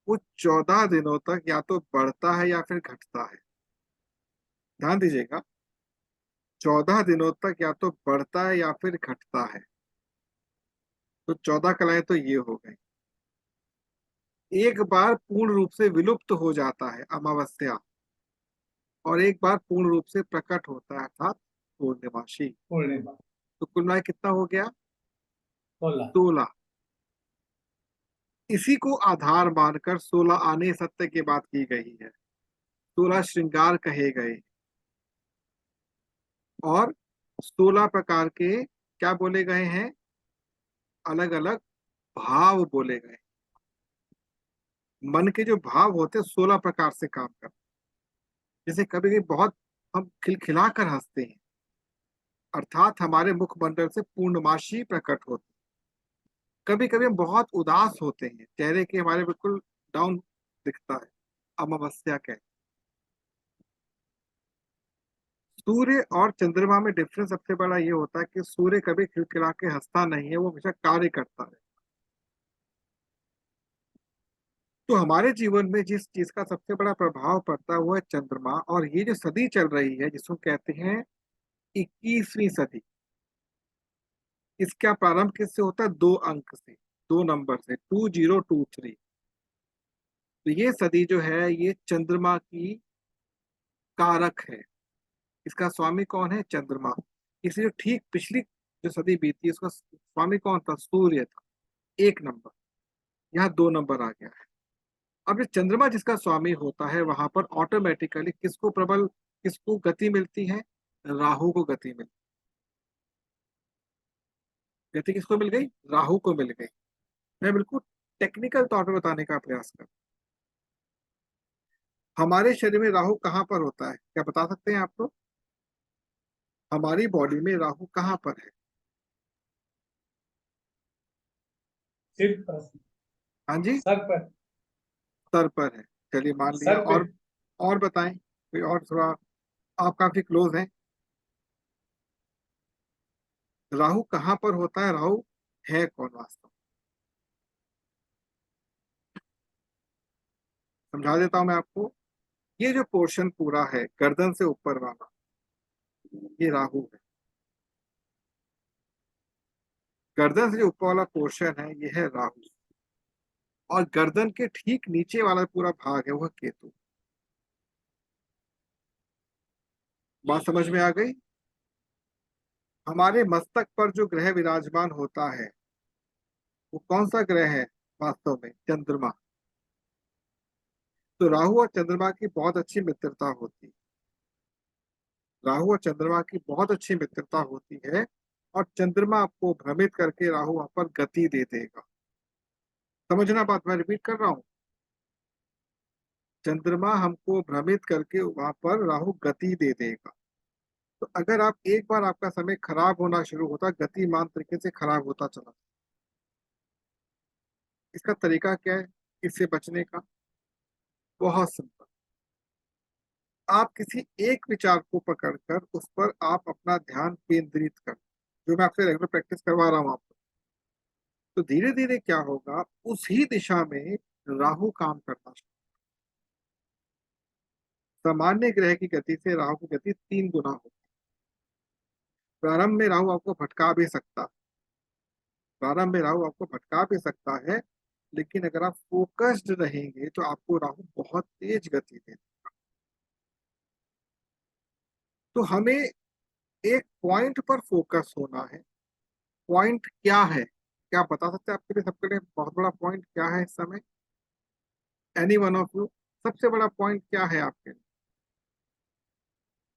वो 14 दिनों तक या तो बढ़ता है या फिर घटता है। ध्यान दीजिएगा, 14 दिनों तक या तो बढ़ता है या फिर घटता है। तो 14 कलाएं तो ये हो गई। एक बार पूर्ण रूप से विलुप्त हो जाता है अमावस्या, और एक बार पूर्ण रूप से प्रकट होता है, अर्थात पूर्णिमासी। पूर्णिमा। तो कुल मिलाकर कितना हो गया? 16। 16। इसी को आधार मानकर 16 आने सत्य की बात की गई है, 16 श्रृंगार कहे गए, और 16 प्रकार के क्या बोले गए हैं, अलग अलग भाव बोले गए। मन के जो भाव होते हैं 16 प्रकार से काम करते हैं। जैसे कभी कभी बहुत हम खिलखिला कर हंसते हैं, अर्थात हमारे मुखमंडल से पूर्णमासी प्रकट होती है। कभी कभी हम बहुत उदास होते हैं, चेहरे के हमारे बिल्कुल डाउन दिखता है, अमावस्या कहते हैं। सूर्य और चंद्रमा में डिफरेंस सबसे बड़ा ये होता है कि सूर्य कभी खिलखिला के हंसता नहीं है, वो हमेशा कार्य करता है। तो हमारे जीवन में जिस चीज का सबसे बड़ा प्रभाव पड़ता है वो है चंद्रमा। और ये जो सदी चल रही है जिसको कहते हैं 21वीं सदी, इसका प्रारंभ किससे होता है? 2 अंक से, 2 नंबर से, 2023। तो ये सदी जो है ये चंद्रमा की कारक है। इसका स्वामी कौन है? चंद्रमा। इसलिए ठीक पिछली जो सदी बीती उसका स्वामी कौन था? सूर्य था, 1 नंबर। यहाँ 2 नंबर आ गया है। अब ये चंद्रमा जिसका स्वामी होता है वहां पर ऑटोमेटिकली किसको गति मिलती है? राहु को गति मिलती। गति किसको मिल गई? राहु को मिल गई। मैं बिल्कुल टेक्निकल तौर पे बताने का प्रयास कर। हमारे शरीर में राहु कहाँ पर होता है, क्या बता सकते हैं आप लोग? हमारी बॉडी में राहु कहाँ पर है? सिर पर, हाँ जी, सर पर, सर पर है। चलिए मान लिया। सर पे। और बताएं कोई और थोड़ा, आप काफी क्लोज हैं। राहु कहाँ पर होता है? राहु है कौन वास्तव में? समझा देता हूं मैं आपको। ये जो पोर्शन पूरा है गर्दन से ऊपर वाला, ये राहु है। गर्दन से जो ऊपर वाला पोर्शन है ये है राहु, और गर्दन के ठीक नीचे वाला पूरा भाग है वह केतु। बात समझ में आ गई? हमारे मस्तक पर जो ग्रह विराजमान होता है वो कौन सा ग्रह है वास्तव में? चंद्रमा। तो राहु और चंद्रमा की बहुत अच्छी मित्रता होती है। राहु और चंद्रमा की बहुत अच्छी मित्रता होती है, और चंद्रमा आपको भ्रमित करके राहु वहां पर गति दे देगा। समझना बात, मैं रिपीट कर रहा हूं। चंद्रमा हमको भ्रमित करके वहां पर राहु गति दे देगा। तो अगर आप एक बार आपका समय खराब होना शुरू होता, गतिमान तरीके से खराब होता चला, इसका तरीका क्या है इससे बचने का? बहुत सिंपल। आप किसी एक विचार को पकड़कर उस पर आप अपना ध्यान केंद्रित कर, जो मैं आपसे रेगुलर प्रैक्टिस करवा रहा हूँ आपको। तो धीरे धीरे क्या होगा, उसी दिशा में राहु काम करना शुरू। सामान्य ग्रह की गति से राहु की गति 3 गुना होगी। प्रारंभ में राहु आपको भटका भी सकता, प्रारंभ में राहु आपको भटका भी सकता है, लेकिन अगर आप फोकस्ड रहेंगे तो आपको राहु बहुत तेज गति दे। तो हमें एक पॉइंट पर फोकस होना है। पॉइंट क्या है? क्या आप बता सकते हैं आपके लिए, सबके लिए बहुत बड़ा पॉइंट क्या है इस समय? एनी वन ऑफ यू, सबसे बड़ा पॉइंट क्या है आपके लिए?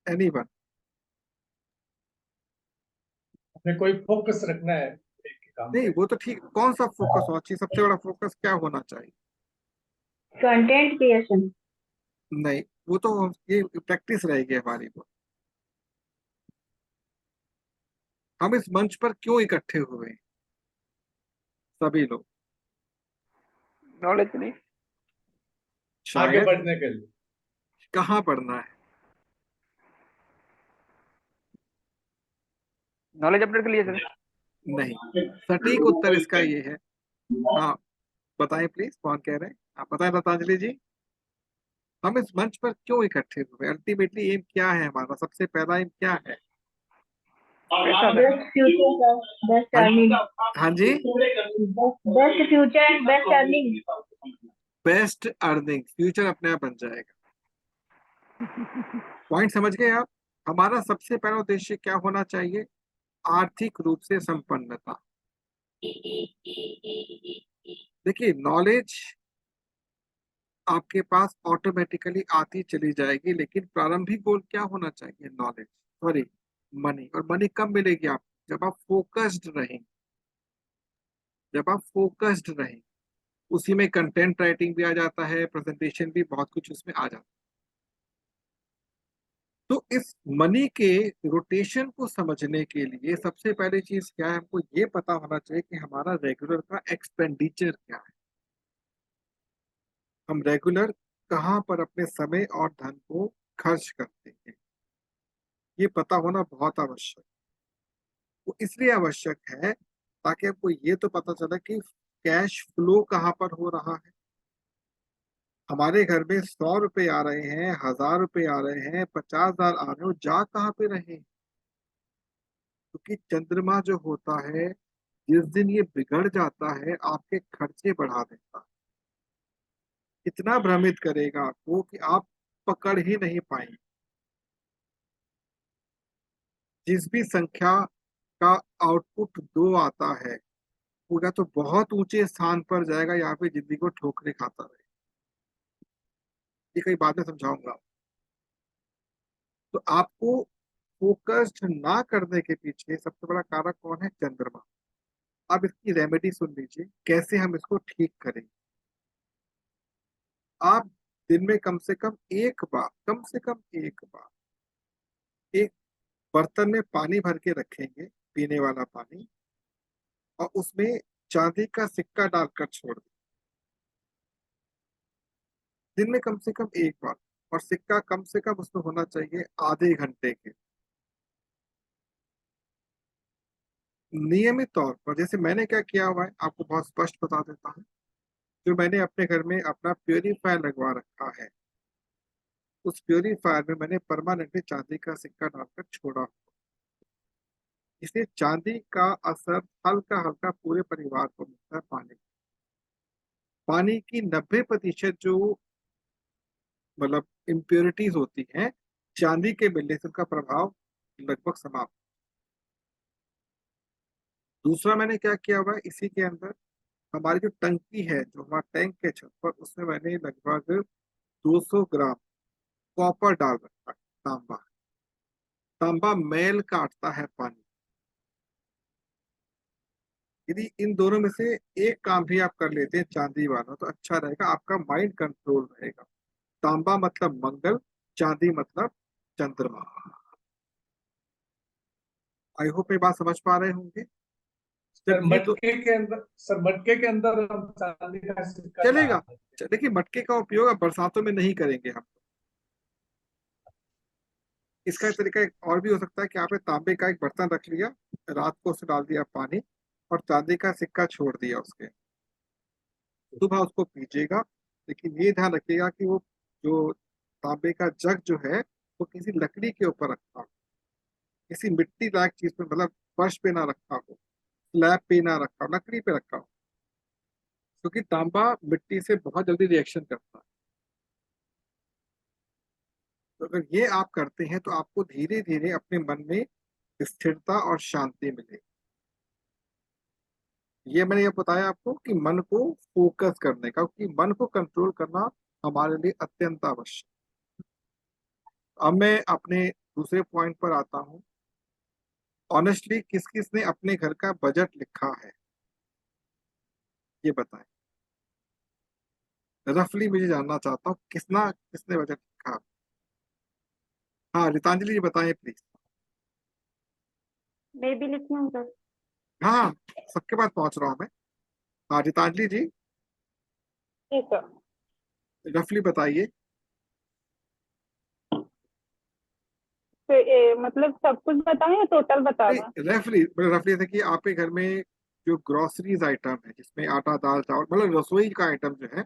Any one? हमें कोई फोकस रखना है एक ही काम नहीं पे। वो तो ठीक, कौन सा फोकस होना चाहिए? सबसे बड़ा फोकस क्या होना चाहिए? Content creation. नहीं, वो तो ये प्रैक्टिस रहेगी हमारी। वो हम इस मंच पर क्यों इकट्ठे हुए हैं सभी लोग? नॉलेज नहीं। आगे शायद। बढ़ने के लिए। कहाँ पढ़ना है? नॉलेज अपडेट के लिए सर। नहीं, सटीक उत्तर इसका ये है। हाँ, बताएं प्लीज, कौन कह रहे हैं? आप बताएं लतांजलि जी। हम इस मंच पर क्यों इकट्ठे हुए? अल्टीमेटली एम क्या है हमारा? सबसे पहला एम क्या है? पैसा सर। बेस्ट फ्यूचर, बेस्ट हाँ, अर्निंग। हाँ जी, best future and best earning. Best earning. Future अपने आप बन जाएगा। पॉइंट समझ गए आप? हमारा सबसे पहला उद्देश्य क्या होना चाहिए? आर्थिक रूप से संपन्नता। देखिए, नॉलेज आपके पास ऑटोमेटिकली आती चली जाएगी, लेकिन प्रारंभिक गोल क्या होना चाहिए? Knowledge, sorry, money. और मनी कब मिलेगी आपको? जब आप फोकस्ड रहेंगे। जब आप फोकस्ड रहेंगे, उसी में कंटेंट राइटिंग भी आ जाता है, प्रेजेंटेशन भी, बहुत कुछ उसमें आ जाता है। तो इस मनी के रोटेशन को समझने के लिए सबसे पहली चीज क्या है? हमको ये पता होना चाहिए कि हमारा रेगुलर का एक्सपेंडिचर क्या है। हम रेगुलर कहाँ पर अपने समय और धन को खर्च करते हैं, ये पता होना बहुत आवश्यक। वो इसलिए आवश्यक है ताकि आपको ये तो पता चले कि कैश फ्लो कहाँ पर हो रहा है। हमारे घर में 100 रुपए आ रहे हैं, 1000 रुपए आ रहे हैं, 50,000 आ रहे हैं, वो जा कहाँ पे रहे हैं? क्योंकि चंद्रमा जो होता है, जिस दिन ये बिगड़ जाता है आपके खर्चे बढ़ा देता है। इतना भ्रमित करेगा आपको कि आप पकड़ ही नहीं पाएंगे। जिस भी संख्या का आउटपुट 2 आता है, वो या तो बहुत ऊंचे स्थान पर जाएगा या फिर जिंदगी को ठोकरे खाता रहेगा। ये कई बातें समझाऊंगा। तो आपको फोकस्ड ना करने के पीछे सबसे बड़ा कारक कौन है? चंद्रमा। अब इसकी रेमेडी सुन लीजिए, कैसे हम इसको ठीक करेंगे। आप दिन में कम से कम एक बार, कम से कम एक बार, एक बर्तन में पानी भर के रखेंगे, पीने वाला पानी, और उसमें चांदी का सिक्का डालकर छोड़ दें, दिन में कम से कम एक बार। और सिक्का कम से कम उसमें होना चाहिए आधे घंटे के। नियमित तौर पर, जैसे मैंने क्या किया हुआ है आपको बहुत स्पष्ट बता देता हूँ। जो मैंने अपने घर में अपना प्योरीफायर लगवा रखा है, उस प्योरीफायर में मैंने परमानेंटली चांदी का सिक्का डालकर छोड़ा। इसलिए चांदी का असर हल्का हल्का पूरे परिवार को मिलता है। पानी की 90% जो मतलब इम्प्योरिटीज होती हैं, चांदी के मिलने से उनका प्रभाव लगभग समाप्त। दूसरा मैंने क्या किया हुआ है, इसी के अंदर हमारी जो टंकी है, जो हमारा टैंक है छत पर, उसमें मैंने लगभग 200 ग्राम कॉपर डाल रखा है। तांबा, तांबा मैल काटता है पानी। यदि इन दोनों में से एक काम भी आप कर लेते हैं चांदी वाला, तो अच्छा रहेगा, आपका माइंड कंट्रोल रहेगा। तांबा मतलब मंगल, चांदी मतलब चंद्रमा। आई होप ये बात समझ पा रहे होंगे। सर जब ये दो मटके के अंदर हम चांदी का सिक्का चलेगा। डाल सकते हैं। देखिए, मटके का उपयोग अब बरसातों में नहीं करेंगे हम। इसका एक तरीका एक और भी हो सकता है कि आपने तांबे का एक बर्तन रख लिया, रात को उसमें डाल दिया पानी, और चांदी का सिक्का छोड़ दिया उसके, सुबह उसको पीजिएगा। लेकिन ये ध्यान रखिएगा कि वो जो तांबे का जग जो है, वो किसी लकड़ी के ऊपर रखा हो, किसी मिट्टी लायक चीज पे, मतलब फर्श पे ना रखा हो, स्लैब पे ना रखा हो, लकड़ी पे रखा हो, क्योंकि तांबा मिट्टी से बहुत जल्दी रिएक्शन करता है। तो अगर ये आप करते हैं तो आपको धीरे धीरे अपने मन में स्थिरता और शांति मिलेगी। ये मैंने ये बताया आपको कि मन को फोकस करने का, क्योंकि मन को कंट्रोल करना हमारे लिए अत्यंत आवश्यक। अब मैं अपने दूसरे पॉइंट पर आता हूँ। ऑनेस्टली किस किस ने अपने घर का बजट लिखा है, ये बताएं। रफली मुझे जानना चाहता हूँ किसना किसने बजट लिखा। हाँ रितांजलि जी बताएं प्लीज। मैं भी लिखी हूँ सर। हाँ हाँ, सबके पास पहुंच रहा हूँ मैं। हाँ रितांजलि जी, ठीक है। रफली बताइए। तो मतलब सब कुछ बताऊं या टोटल बता दूं? नहीं, रफली मतलब रफली जैसे कि आपके घर में जो ग्रोसरीज आइटम है, जिसमें आटा दाल चावल, मतलब रसोई का आइटम जो है,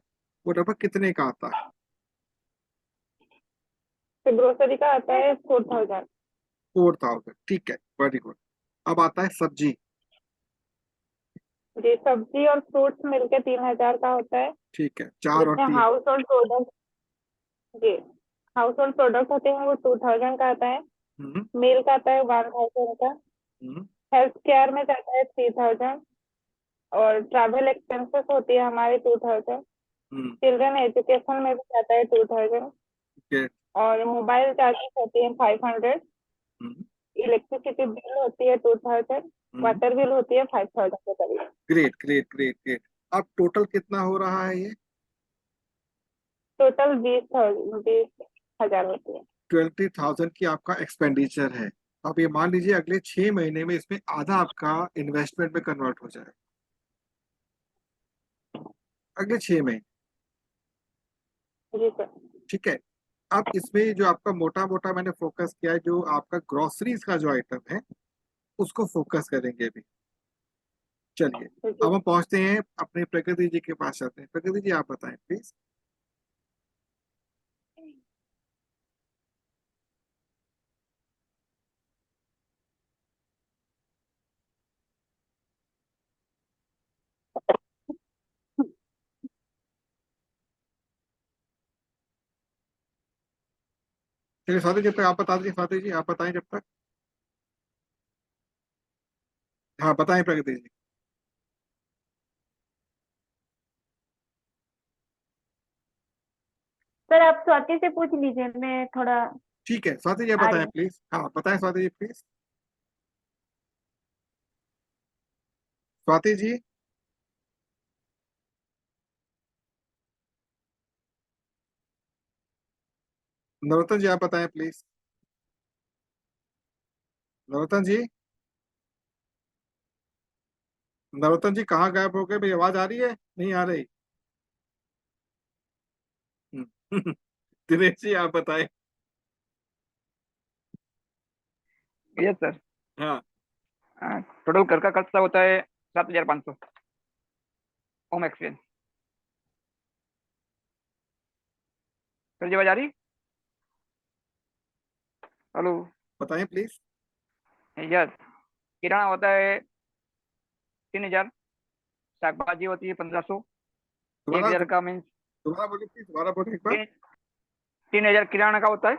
वो लगभग कितने का आता है। तो ग्रोसरी का आता है 4,000। 4,000, ठीक है, वेरी गुड। अब आता है सब्जी। जी, सब्जी और फ्रूट्स मिलके 3,000 का होता है। ठीक है, 4 और जितने 3। हाउस होल्ड प्रोडक्ट, जी, हाउस होल्ड प्रोडक्ट होते हैं वो 2,000 का आता है। हम्म मील का आता है 1,000 का। हम्म हेल्थ केयर में जाता है 3,000। और ट्रैवल एक्सपेंसेस होती है हमारे 2,000। हम्म चिल्ड्रन एजुकेशन में भी जाता है 2,000। ठीक है। और मोबाइल चार्जेस होती है 500। हम्म इलेक्ट्रिसिटी बिल होती है 2,000। हम्म वाटर बिल होती है 5,000 के करीब। Great great great great. अब टोटल कितना हो रहा है ये। टोटल 20,000 होती है। 20,000 की आपका एक्सपेंडिचर है। अब ये मान लीजिए अगले 6 महीने में इसमें आधा आपका इन्वेस्टमेंट में कन्वर्ट हो जाए, अगले 6 महीने। जी सर। ठीक है। अब इसमें जो आपका मोटा मोटा मैंने फोकस किया है, जो आपका ग्रोसरीज का जो आइटम है, उसको फोकस करेंगे अभी। चलिए, जी, अब हम पहुंचते हैं अपने प्रकृति जी के पास, आते हैं। प्रकृति जी आप बताएं प्लीज। चलिए स्वाति, जब तक आप बता दीजिए, स्वाति जी आप बताएं जब तक। हाँ बताएं प्रकृति जी। सर आप स्वाति से पूछ लीजिए, मैं थोड़ा ठीक है स्वाति जी आप आ रही बताएं हूँ। प्लीज। हाँ बताएं स्वाति जी प्लीज। स्वाति जी। नरोत्तम जी आप बताएं प्लीज। नरोत्तम जी, नरोत्तम जी कहाँ गायब हो गए भाई? आवाज आ रही है, नहीं आ रही? दिनेश जी आप बताएं। Yes sir. हाँ, टोटल घर का खर्चा होता है 7,500 होम एक्सपेंस। सर जी आवाज आ रही? हेलो। बताएं प्लीज। यस। किराना होता है 3,000, शाक भाजी होती है 1,500, एक दोबारा हजार का मीन्स दोबारा बोलिए प्लीज, दोबारा बोलिए एक बार। 3,000 किराना का होता है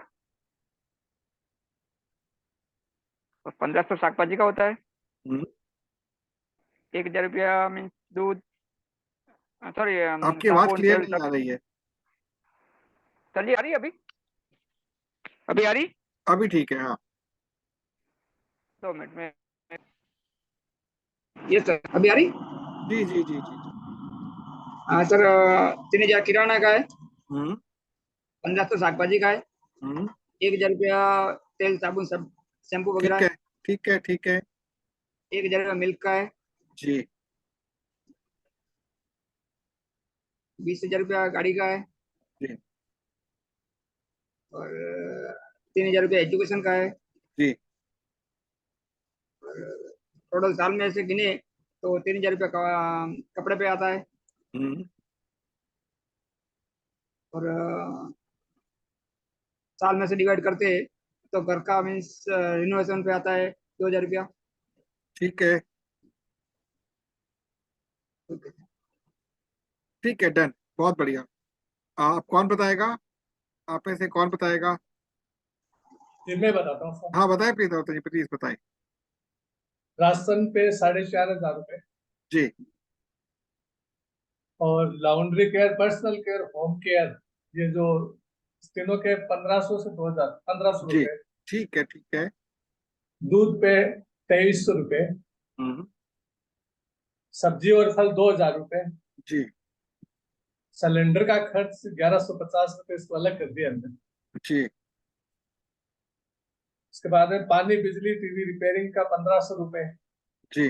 और 1,500 शाक भाजी का होता है। हम्म, 1,000 रुपया मीन्स दूध, सॉरी, आपकी आवाज साबुन क्लियर तेल नहीं सब। आ रही है। चलिए आ रही है अभी? अभी आ रही? अभी ठीक है, हाँ। 2 मिनट में। ये सर अभी आ रही? जी जी जी जी जी। हाँ सर, 3,000 किराना का है, हम्म 1,500 शाक भाजी का है, हम्म। 1,000 रुपया तेल साबुन सब शैम्पू वगैरह ठीक है, है, ठीक है, ठीक है। 1,000 रुपया मिल्क का है, जी 20,000 रुपया गाड़ी का है, जी और 3,000 रुपया एजुकेशन का है। जी। टोटल साल में ऐसे गिने तो 3,000 रुपया कपड़े पे आता है, हम्म और साल में से डिवाइड करते हैं तो घर का मीन्स रिनोवेशन पे आता है 2,000 रुपया। ठीक है, ठीक है, डन। बहुत बढ़िया। आप कौन बताएगा? आप में से कौन बताएगा? ये मैं बताता हूँ सर। हाँ बताएं प्लीज, नरोत्तम जी प्लीज बताएं। राशन पे 4,500 रुपये, जी और laundry care, personal care, home care, ये जो तीनों के 1,500 से 2,000, 1,500 जी। रुपये। ठीक है, ठीक है। दूध पे 2,300 रुपये। हम्म। सब्जी और फल 2,000 रुपये। जी सिलेंडर का खर्च 1,150 रुपये, इसको अलग कर दिया हमने। जी उसके बाद में पानी, बिजली, टीवी रिपेयरिंग का 1,500 रुपये। जी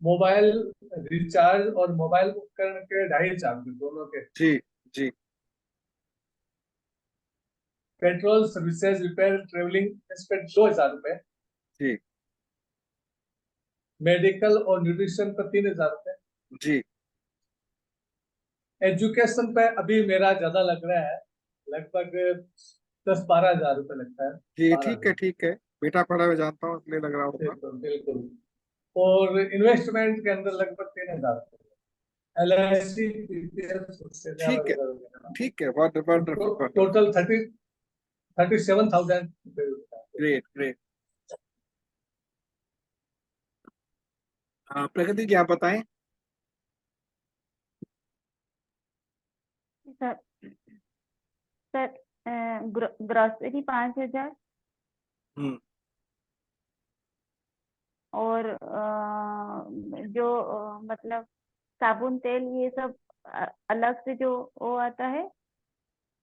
मोबाइल रिचार्ज और मोबाइल उपकरण के 2,500 दोनों के। जी जी पेट्रोल, सर्विसेज, रिपेयर, ट्रेवलिंग, इस पे 2,000 रुपये। जी मेडिकल और न्यूट्रिशन पर 3,000 रुपये। जी एजुकेशन पे अभी मेरा ज्यादा लग रहा है, लगभग 10-12 हज़ार रुपये लगता है। जी। बारह ठीक है, हजार ठीक है। बेटा पढ़ा मैं जानता हूँ इसलिए लग रहा होगा। बिल्कुल बिल्कुल। और इन्वेस्टमेंट के अंदर लगभग 3,000, LIC, PPF, ठीक है, वगैरह वगैरह। ठीक है। वंडरफुल, तो वंडरफुल। टोटल 37,000 रुपये। Great, great. हाँ प्रगति जी आप बताएं। सर सर ग्रोसरी 5,000, हम्म और जो मतलब साबुन तेल ये सब अलग से जो वो आता है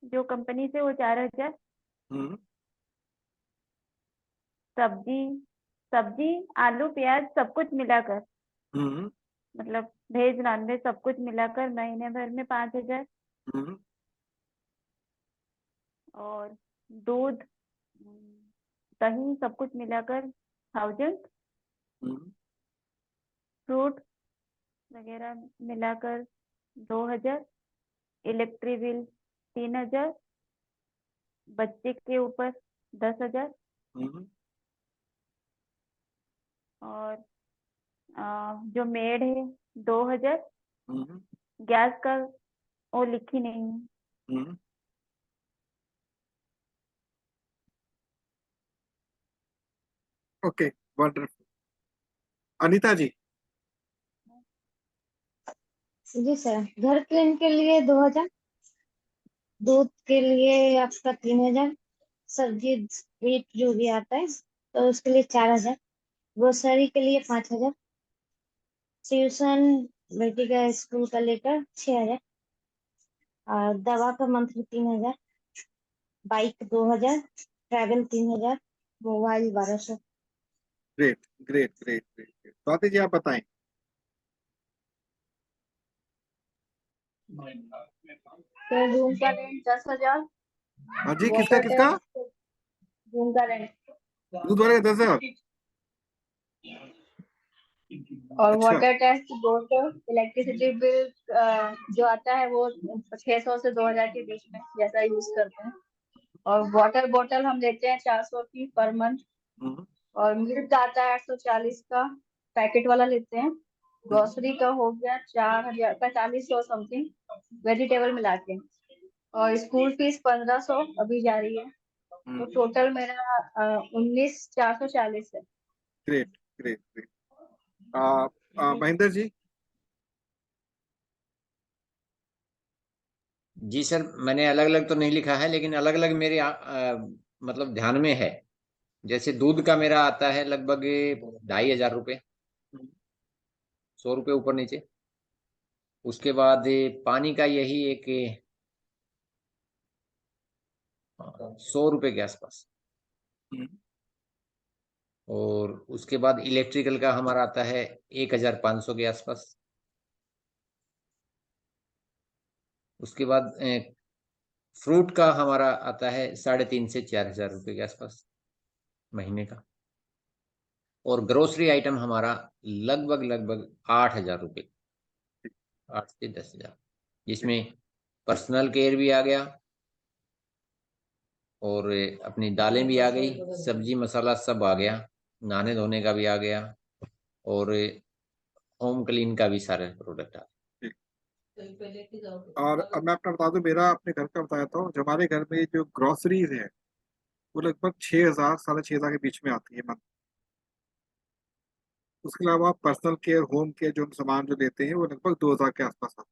जो कंपनी से, वो 4,000। हम्म सब्जी सब्जी आलू प्याज सब कुछ मिलाकर, हम्म मतलब वेज नॉन वेज सब कुछ मिलाकर महीने भर में 5,000। हम्म और दूध, दही सब कुछ मिलाकर 1,000। हम्म। फ्रूट वगैरह मिलाकर 2,000। Electric bill 3,000। बच्चे के ऊपर 10,000। हम्म। और जो मेड है 2,000। हम्म गैस का वो लिखी नहीं है। Hmm. Okay, wonderful. Anita ji. जी सर, घर क्लीन के लिए 2,000। दूध के लिए आपका 3,000। सब्जी मीट जो भी आता है तो उसके लिए 4,000। ग्रोसरी के लिए 5,000। ट्यूशन बेटी का स्कूल का लेकर 6,000। और दवा का monthly 3,000। Bike 2,000। Travel 3,000। Mobile 1200। Great great great great great. Swati ji आप बताएं। तो रूम का रेंट 10,000। हाँ जी, किसका वाटर किसका? टैक्स, रूम का रेंट। दूध वाले का 10,000? और अच्छा। Water tax 200। इलेक्ट्रिसिटी बिल जो आता है वो 600 से 2,000 के बीच में, जैसा यूज करते हैं। और वाटर बॉटल हम लेते हैं 400 की पर मंथ। हम्म, और मिल्क आता है 840 का, पैकेट वाला लेते हैं। ग्रोसरी का हो गया 4,000, 4,500 समथिंग, वेजिटेबल मिला के। और स्कूल फीस 1,500 अभी जा रही है। तो टोटल मेरा 19,440 है। Great great great. Mahendra ji. जी सर, मैंने अलग अलग तो नहीं लिखा है, लेकिन अलग अलग मेरे मतलब ध्यान में है। जैसे दूध का मेरा आता है लगभग 2,500 रुपये, 100 रुपये ऊपर नीचे। उसके बाद पानी का यही एक 100 रुपये के आसपास। हम्म, और उसके बाद इलेक्ट्रिकल का हमारा आता है 1,500 के आसपास। उसके बाद फ्रूट का हमारा आता है 3,500 से 4,000 रुपये के आसपास महीने का। और ग्रोसरी आइटम हमारा लगभग लगभग 8,000 रुपये, 8 से 10,000, जिसमें पर्सनल केयर भी आ गया, और अपनी दालें भी आ गई, सब्जी मसाला सब आ गया, नहाने धोने का भी आ गया, और होम क्लीन का भी सारे प्रोडक्ट आ ठीक। गए। और अब मैं अपना बता दूं, मेरा अपने घर का बताता हूँ। जो हमारे घर में जो ग्रोसरीज है वो लगभग 6,000 6,500 के बीच में आती है मंथ। उसके अलावा पर्सनल केयर होम केयर जो हम सामान जो लेते हैं वो लगभग 2,000 के आसपास आता है।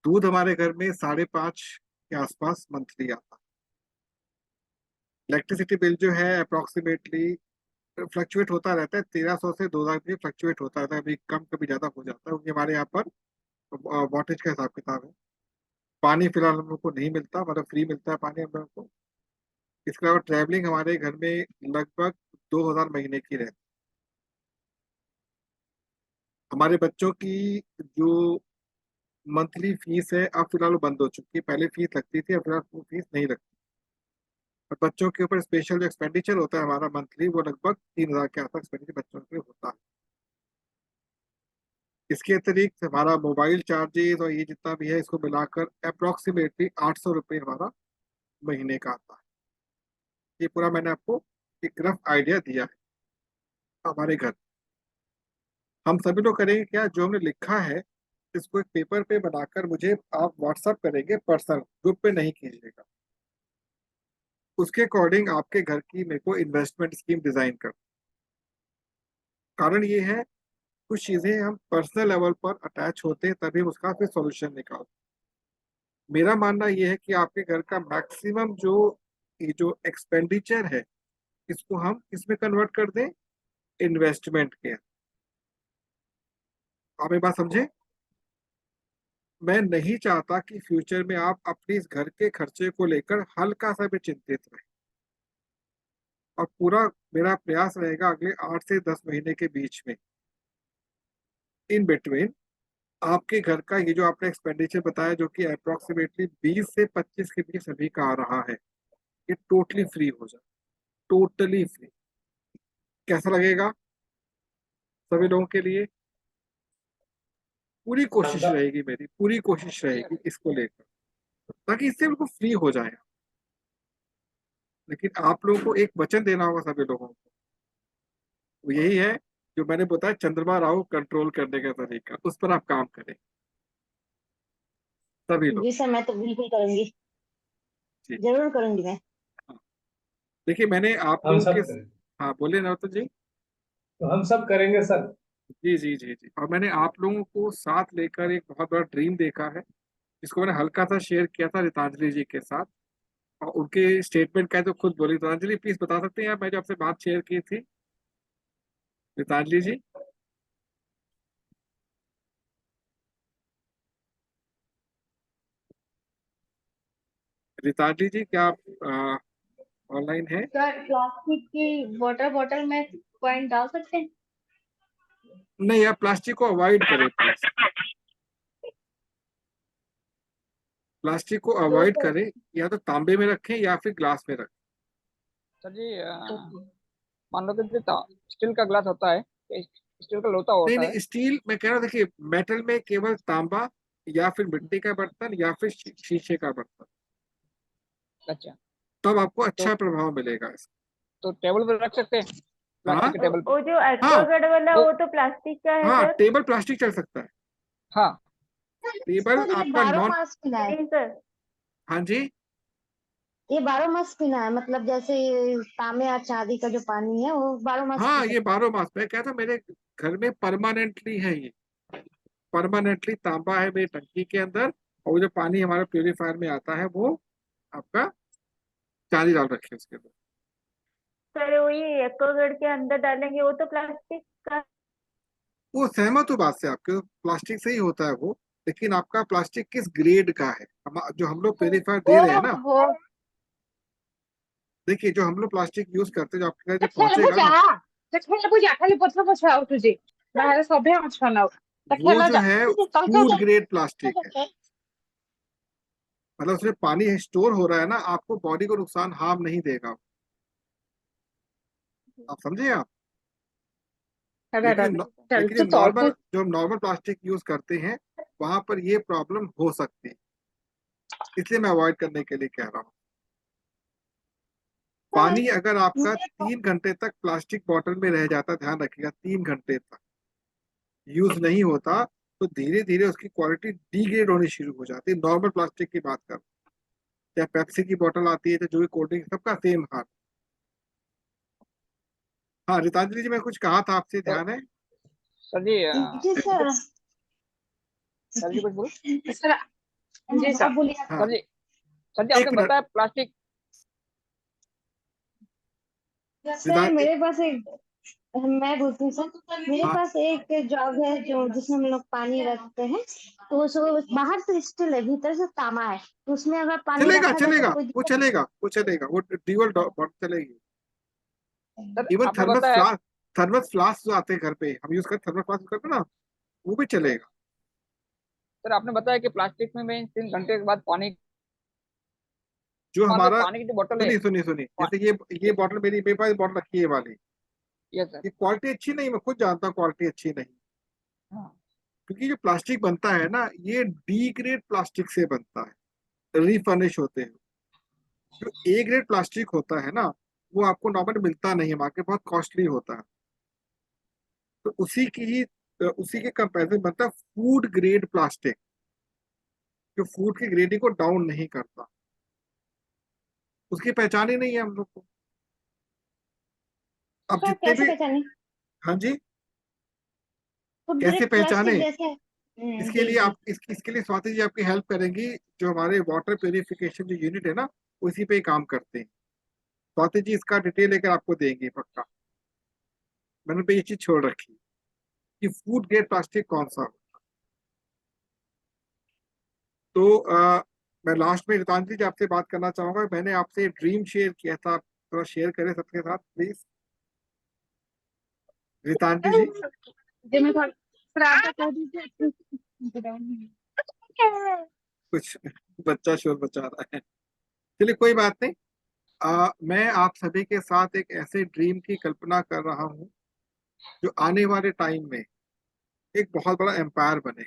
दूध हमारे घर में 5.5 के आसपास मंथली आता है। इलेक्ट्रिसिटी बिल जो है अप्रोक्सीमेटली फ्लक्चुएट होता रहता है, 1,300 से 2,000 के फ्लक्चुएट होता रहता है, कभी कम कभी ज्यादा हो जाता है, क्योंकि हमारे यहाँ पर वॉटेज का हिसाब किताब है। पानी फिलहाल हम लोग को नहीं मिलता, मतलब फ्री मिलता है पानी हम लोग को। इसके अलावा ट्रैवलिंग हमारे घर में लगभग 2,000 महीने की रहती है। हमारे बच्चों की जो मंथली फीस है अब फिलहाल वो बंद हो चुकी है। पहले फीस लगती थी, अब फिलहाल वो फीस नहीं लगती। और बच्चों के ऊपर स्पेशल जो एक्सपेंडिचर होता है हमारा मंथली, वो लगभग 3,000 के आसपास एक्सपेंडिचर बच्चों के लिए होता है। इसके अतिरिक्त हमारा मोबाइल चार्जेस और ये जितना भी है इसको मिलाकर अप्रोक्सीमेटली 800 रुपये हमारा महीने का आता है। ये पूरा मैंने आपको एक रफ आइडिया दिया है हमारे घर। हम सभी लोग करेंगे क्या, जो हमने लिखा है इसको एक पेपर पे बनाकर मुझे आप व्हाट्सअप करेंगे, पर्सनल ग्रुप पे नहीं कीजिएगा। उसके अकॉर्डिंग आपके घर की मेरे को इन्वेस्टमेंट स्कीम डिजाइन कर। कारण ये है, कुछ चीजें हम पर्सनल लेवल पर अटैच होते हैं तभी हम उसका फिर सॉल्यूशन निकाल। मेरा मानना ये है कि आपके घर का मैक्सिमम जो ये जो एक्सपेंडिचर है इसको हम इसमें कन्वर्ट कर दें, इन्वेस्टमेंट के। आप ये बात समझे। मैं नहीं चाहता कि फ्यूचर में आप अपने इस घर के खर्चे को लेकर हल्का सा भी चिंतित रहें। और पूरा मेरा प्रयास रहेगा अगले 8 से 10 महीने के बीच में, इन बिटवीन, आपके घर का ये जो आपने एक्सपेंडिचर बताया जो कि अप्रोक्सीमेटली 20 से 25 के बीच सभी का आ रहा है, ये टोटली फ्री हो जाए। Totally free. कैसा लगेगा सभी लोगों के लिए? पूरी कोशिश शानदार। रहेगी, मेरी पूरी कोशिश रहेगी इसको लेकर, ताकि इससे बिल्कुल फ्री हो जाए। लेकिन आप लोगों को एक वचन देना होगा सभी लोगों को, वो यही है जो मैंने बताया, चंद्रमा राहु कंट्रोल करने का तरीका, उस पर आप काम करें सभी लोग। जी सर, मैं तो बिल्कुल करूंगी, जी। जरूर करूंगी मैं। हाँ। देखिए मैंने आप हम लोगों के। सब करेंगे। हाँ बोले नौतन जी। तो हम सब करेंगे सर। जी जी जी जी। और मैंने आप लोगों को साथ लेकर एक बहुत बड़ा ड्रीम देखा है, जिसको मैंने हल्का सा शेयर किया था रितांजलि जी के साथ। और उनके स्टेटमेंट क्या है तो खुद बोली। रितांजलि प्लीज बता सकते हैं आप, मैं जो आपसे बात शेयर की थी, रितांजलि जी। रितांजलि जी क्या आप ऑनलाइन है। सर प्लास्टिक की वाटर बॉटल में पॉइंट डाल सकते हैं? नहीं, आप प्लास्टिक को अवॉइड करें प्लीज, प्लास्टिक को तो अवॉइड करें, या तो तांबे में रखें या फिर ग्लास में रखें। सर जी मान लो कि जो स्टील का ग्लास होता है, स्टील का लोटा नहीं होता है। नहीं, स्टील मैं कह रहा हूँ, देखिए मेटल में केवल तांबा या फिर मिट्टी का बर्तन या फिर शीशे का बर्तन, अच्छा, तब आपको तो अच्छा प्रभाव मिलेगा इसका। तो टेबल पर रख सकते हैं, हाँ प्लास्टिक के टेबल वो पर। जो हाँ एक्वागार्ड वाला तो वो तो प्लास्टिक का है हाँ, सर। टेबल प्लास्टिक चल सकता है, हाँ, टेबल सर ये आपका 12 नॉन। मास पीना है? नहीं सर, हाँ जी, ये 12 मास पीना है, मतलब जैसे ये तांबे या चांदी का जो पानी है वो 12 मास पी हाँ ये सकते 12 मास, मैं कहता हूँ मेरे घर में परमानेंटली है ये, परमानेंटली तांबा है मेरी टंकी के अंदर, और वो जो पानी हमारा प्यूरीफायर में आता है वो आपका चांदी डाल रखे उसके अंदर। सर वही एक्वागार्ड के अंदर डालेंगे वो तो प्लास्टिक का। वो सहमत हूँ बात से आपके, प्लास्टिक से ही होता है वो, लेकिन आपका प्लास्टिक किस ग्रेड का है, जो हम लोग प्यूरीफायर दे रहे हैं ना, वो देखिए जो हम लोग प्लास्टिक यूज करते हैं जो आपके घर जब Takiela पहुंचेगा ना, buja! Takiela buja! Kali potro pocha utuji. Bahara sobe amchana. वो Takiela जो ja. है फूड ग्रेड प्लास्टिक है, मतलब उसमें पानी स्टोर हो रहा है ना, आपको बॉडी को नुकसान हार्म नहीं देगा, आप समझे आप। लेकिन लेकिन जो तो नॉर्मल तौर जो हम नॉर्मल प्लास्टिक यूज करते हैं वहां पर ये प्रॉब्लम हो सकती है, इसलिए मैं अवॉइड करने के लिए कह रहा हूँ। पानी अगर आपका 3 घंटे तक प्लास्टिक बॉटल में रह जाता, ध्यान रखिएगा 3 घंटे तक यूज नहीं होता, तो धीरे धीरे उसकी क्वालिटी डिग्रेड होनी शुरू हो जाती है। नॉर्मल प्लास्टिक की बात कर, चाहे पेप्सी की बोतल आती है, चाहे जो भी कोल्ड ड्रिंक, सबका सेम हाल। हाँ रितांजलि जी, मैं कुछ कहा था आपसे, तो ध्यान है। सर जी जी सर। सर जी कुछ बोलो। जी सर। आप बोलिए। हाँ सर जी एक आपने मिनट, बताया प्लास्टिक। सर मेरे पास एक, मैं बोलती हूँ सर, मेरे हाँ पास एक जॉब है जो जिसमें हम लोग पानी रखते हैं, तो बाहर से स्टील है, भीतर से तांबा है, तो उसमें अगर पानी चलेगा रखा जाए तो चलेगा, कोई वो दिक्कत चलेगा वो चलेगा, वो ड्यूअल बॉटल चलेगी। सर इवन आपने बताया थर्मस फ्लास्क जो आते हैं घर पे, हम यूज करते, थर्मस फ्लास्क करते हैं ना, वो भी चलेगा। सर आपने बताया कि प्लास्टिक में 3 घंटे के बाद पानी, जो मान लो हमारा, पानी की जो बोतल है। सुनिए सुनिए सुनिए, जैसे ये बॉटल मेरे पास बॉटल रखी है ये वाली, यस सर। ये क्वालिटी अच्छी नहीं, मैं खुद जानता हूँ क्वालिटी अच्छी नहीं, हाँ क्योंकि जो प्लास्टिक बनता है ना, ये डी ग्रेड प्लास्टिक से बनता है, रिफर्निश होते हैं। जो ए ग्रेड प्लास्टिक होता है ना, वो आपको नॉर्मल मिलता नहीं है, मार्केट बहुत कॉस्टली होता है, तो उसी के कंपैरिजन बनता है फूड ग्रेड प्लास्टिक, जो फूड की ग्रेडिंग को डाउन नहीं करता, उसकी पहचान ही नहीं है हम लोग को। अब सर जितने कैसे भी, पहचाने? हाँ जी, फूड कैसे ग्रेड प्लास्टिक पहचाने, जैसे इसके जी लिए जी। इसके लिए स्वाति जी आपकी हेल्प करेंगी, जो हमारे वाटर प्यूरिफिकेशन जो यूनिट है ना, उसी पे ही काम करते हैं। स्वाति जी इसका डिटेल लेकर आपको देंगे पक्का, मैंने पे ये चीज छोड़ रखी कि फूड ग्रेड प्लास्टिक कौन सा हो। तो मैं लास्ट में रितांजलि जी आपसे बात करना चाहूंगा, मैंने आपसे ड्रीम शेयर किया था, आप थोड़ा शेयर करें सबके साथ प्लीज, रितांजलि जी। जी मैं थोड़ा सर आप बता दीजिए। कुछ बच्चा शोर मचा रहा है, चलिए कोई बात नहीं। मैं आप सभी के साथ एक ऐसे ड्रीम की कल्पना कर रहा हूँ जो आने वाले टाइम में एक बहुत बड़ा एम्पायर बने।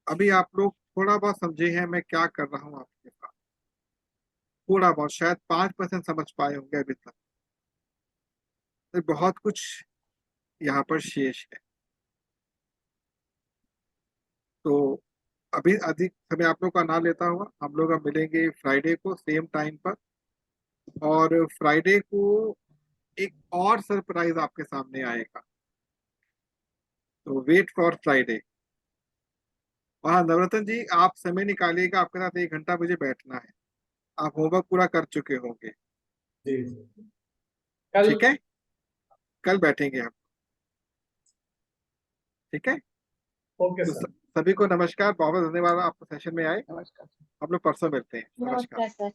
अभी आप लोग थोड़ा बहुत समझे हैं मैं क्या कर रहा हूँ आपके साथ, थोड़ा बहुत, शायद 5% समझ पाए होंगे अभी तक, तो बहुत कुछ यहाँ पर शेष है। तो अभी अधिक समय आप लोग का ना लेता हुआ, हम लोग अब मिलेंगे फ्राइडे को सेम टाइम पर, और फ्राइडे को एक और सरप्राइज आपके सामने आएगा, तो वेट फॉर फ्राइडे। वहाँ नवरत्न जी आप समय निकालिएगा, आपके साथ 1 घंटा मुझे बैठना है, आप होमवर्क पूरा कर चुके होंगे, जी कल। ठीक है, कल बैठेंगे हम, ठीक है। ओके तो सर। सभी को नमस्कार, बहुत बहुत धन्यवाद आपको सेशन में आए, नमस्कार। हम लोग परसों मिलते हैं, नमस्कार। नमस्कार सर।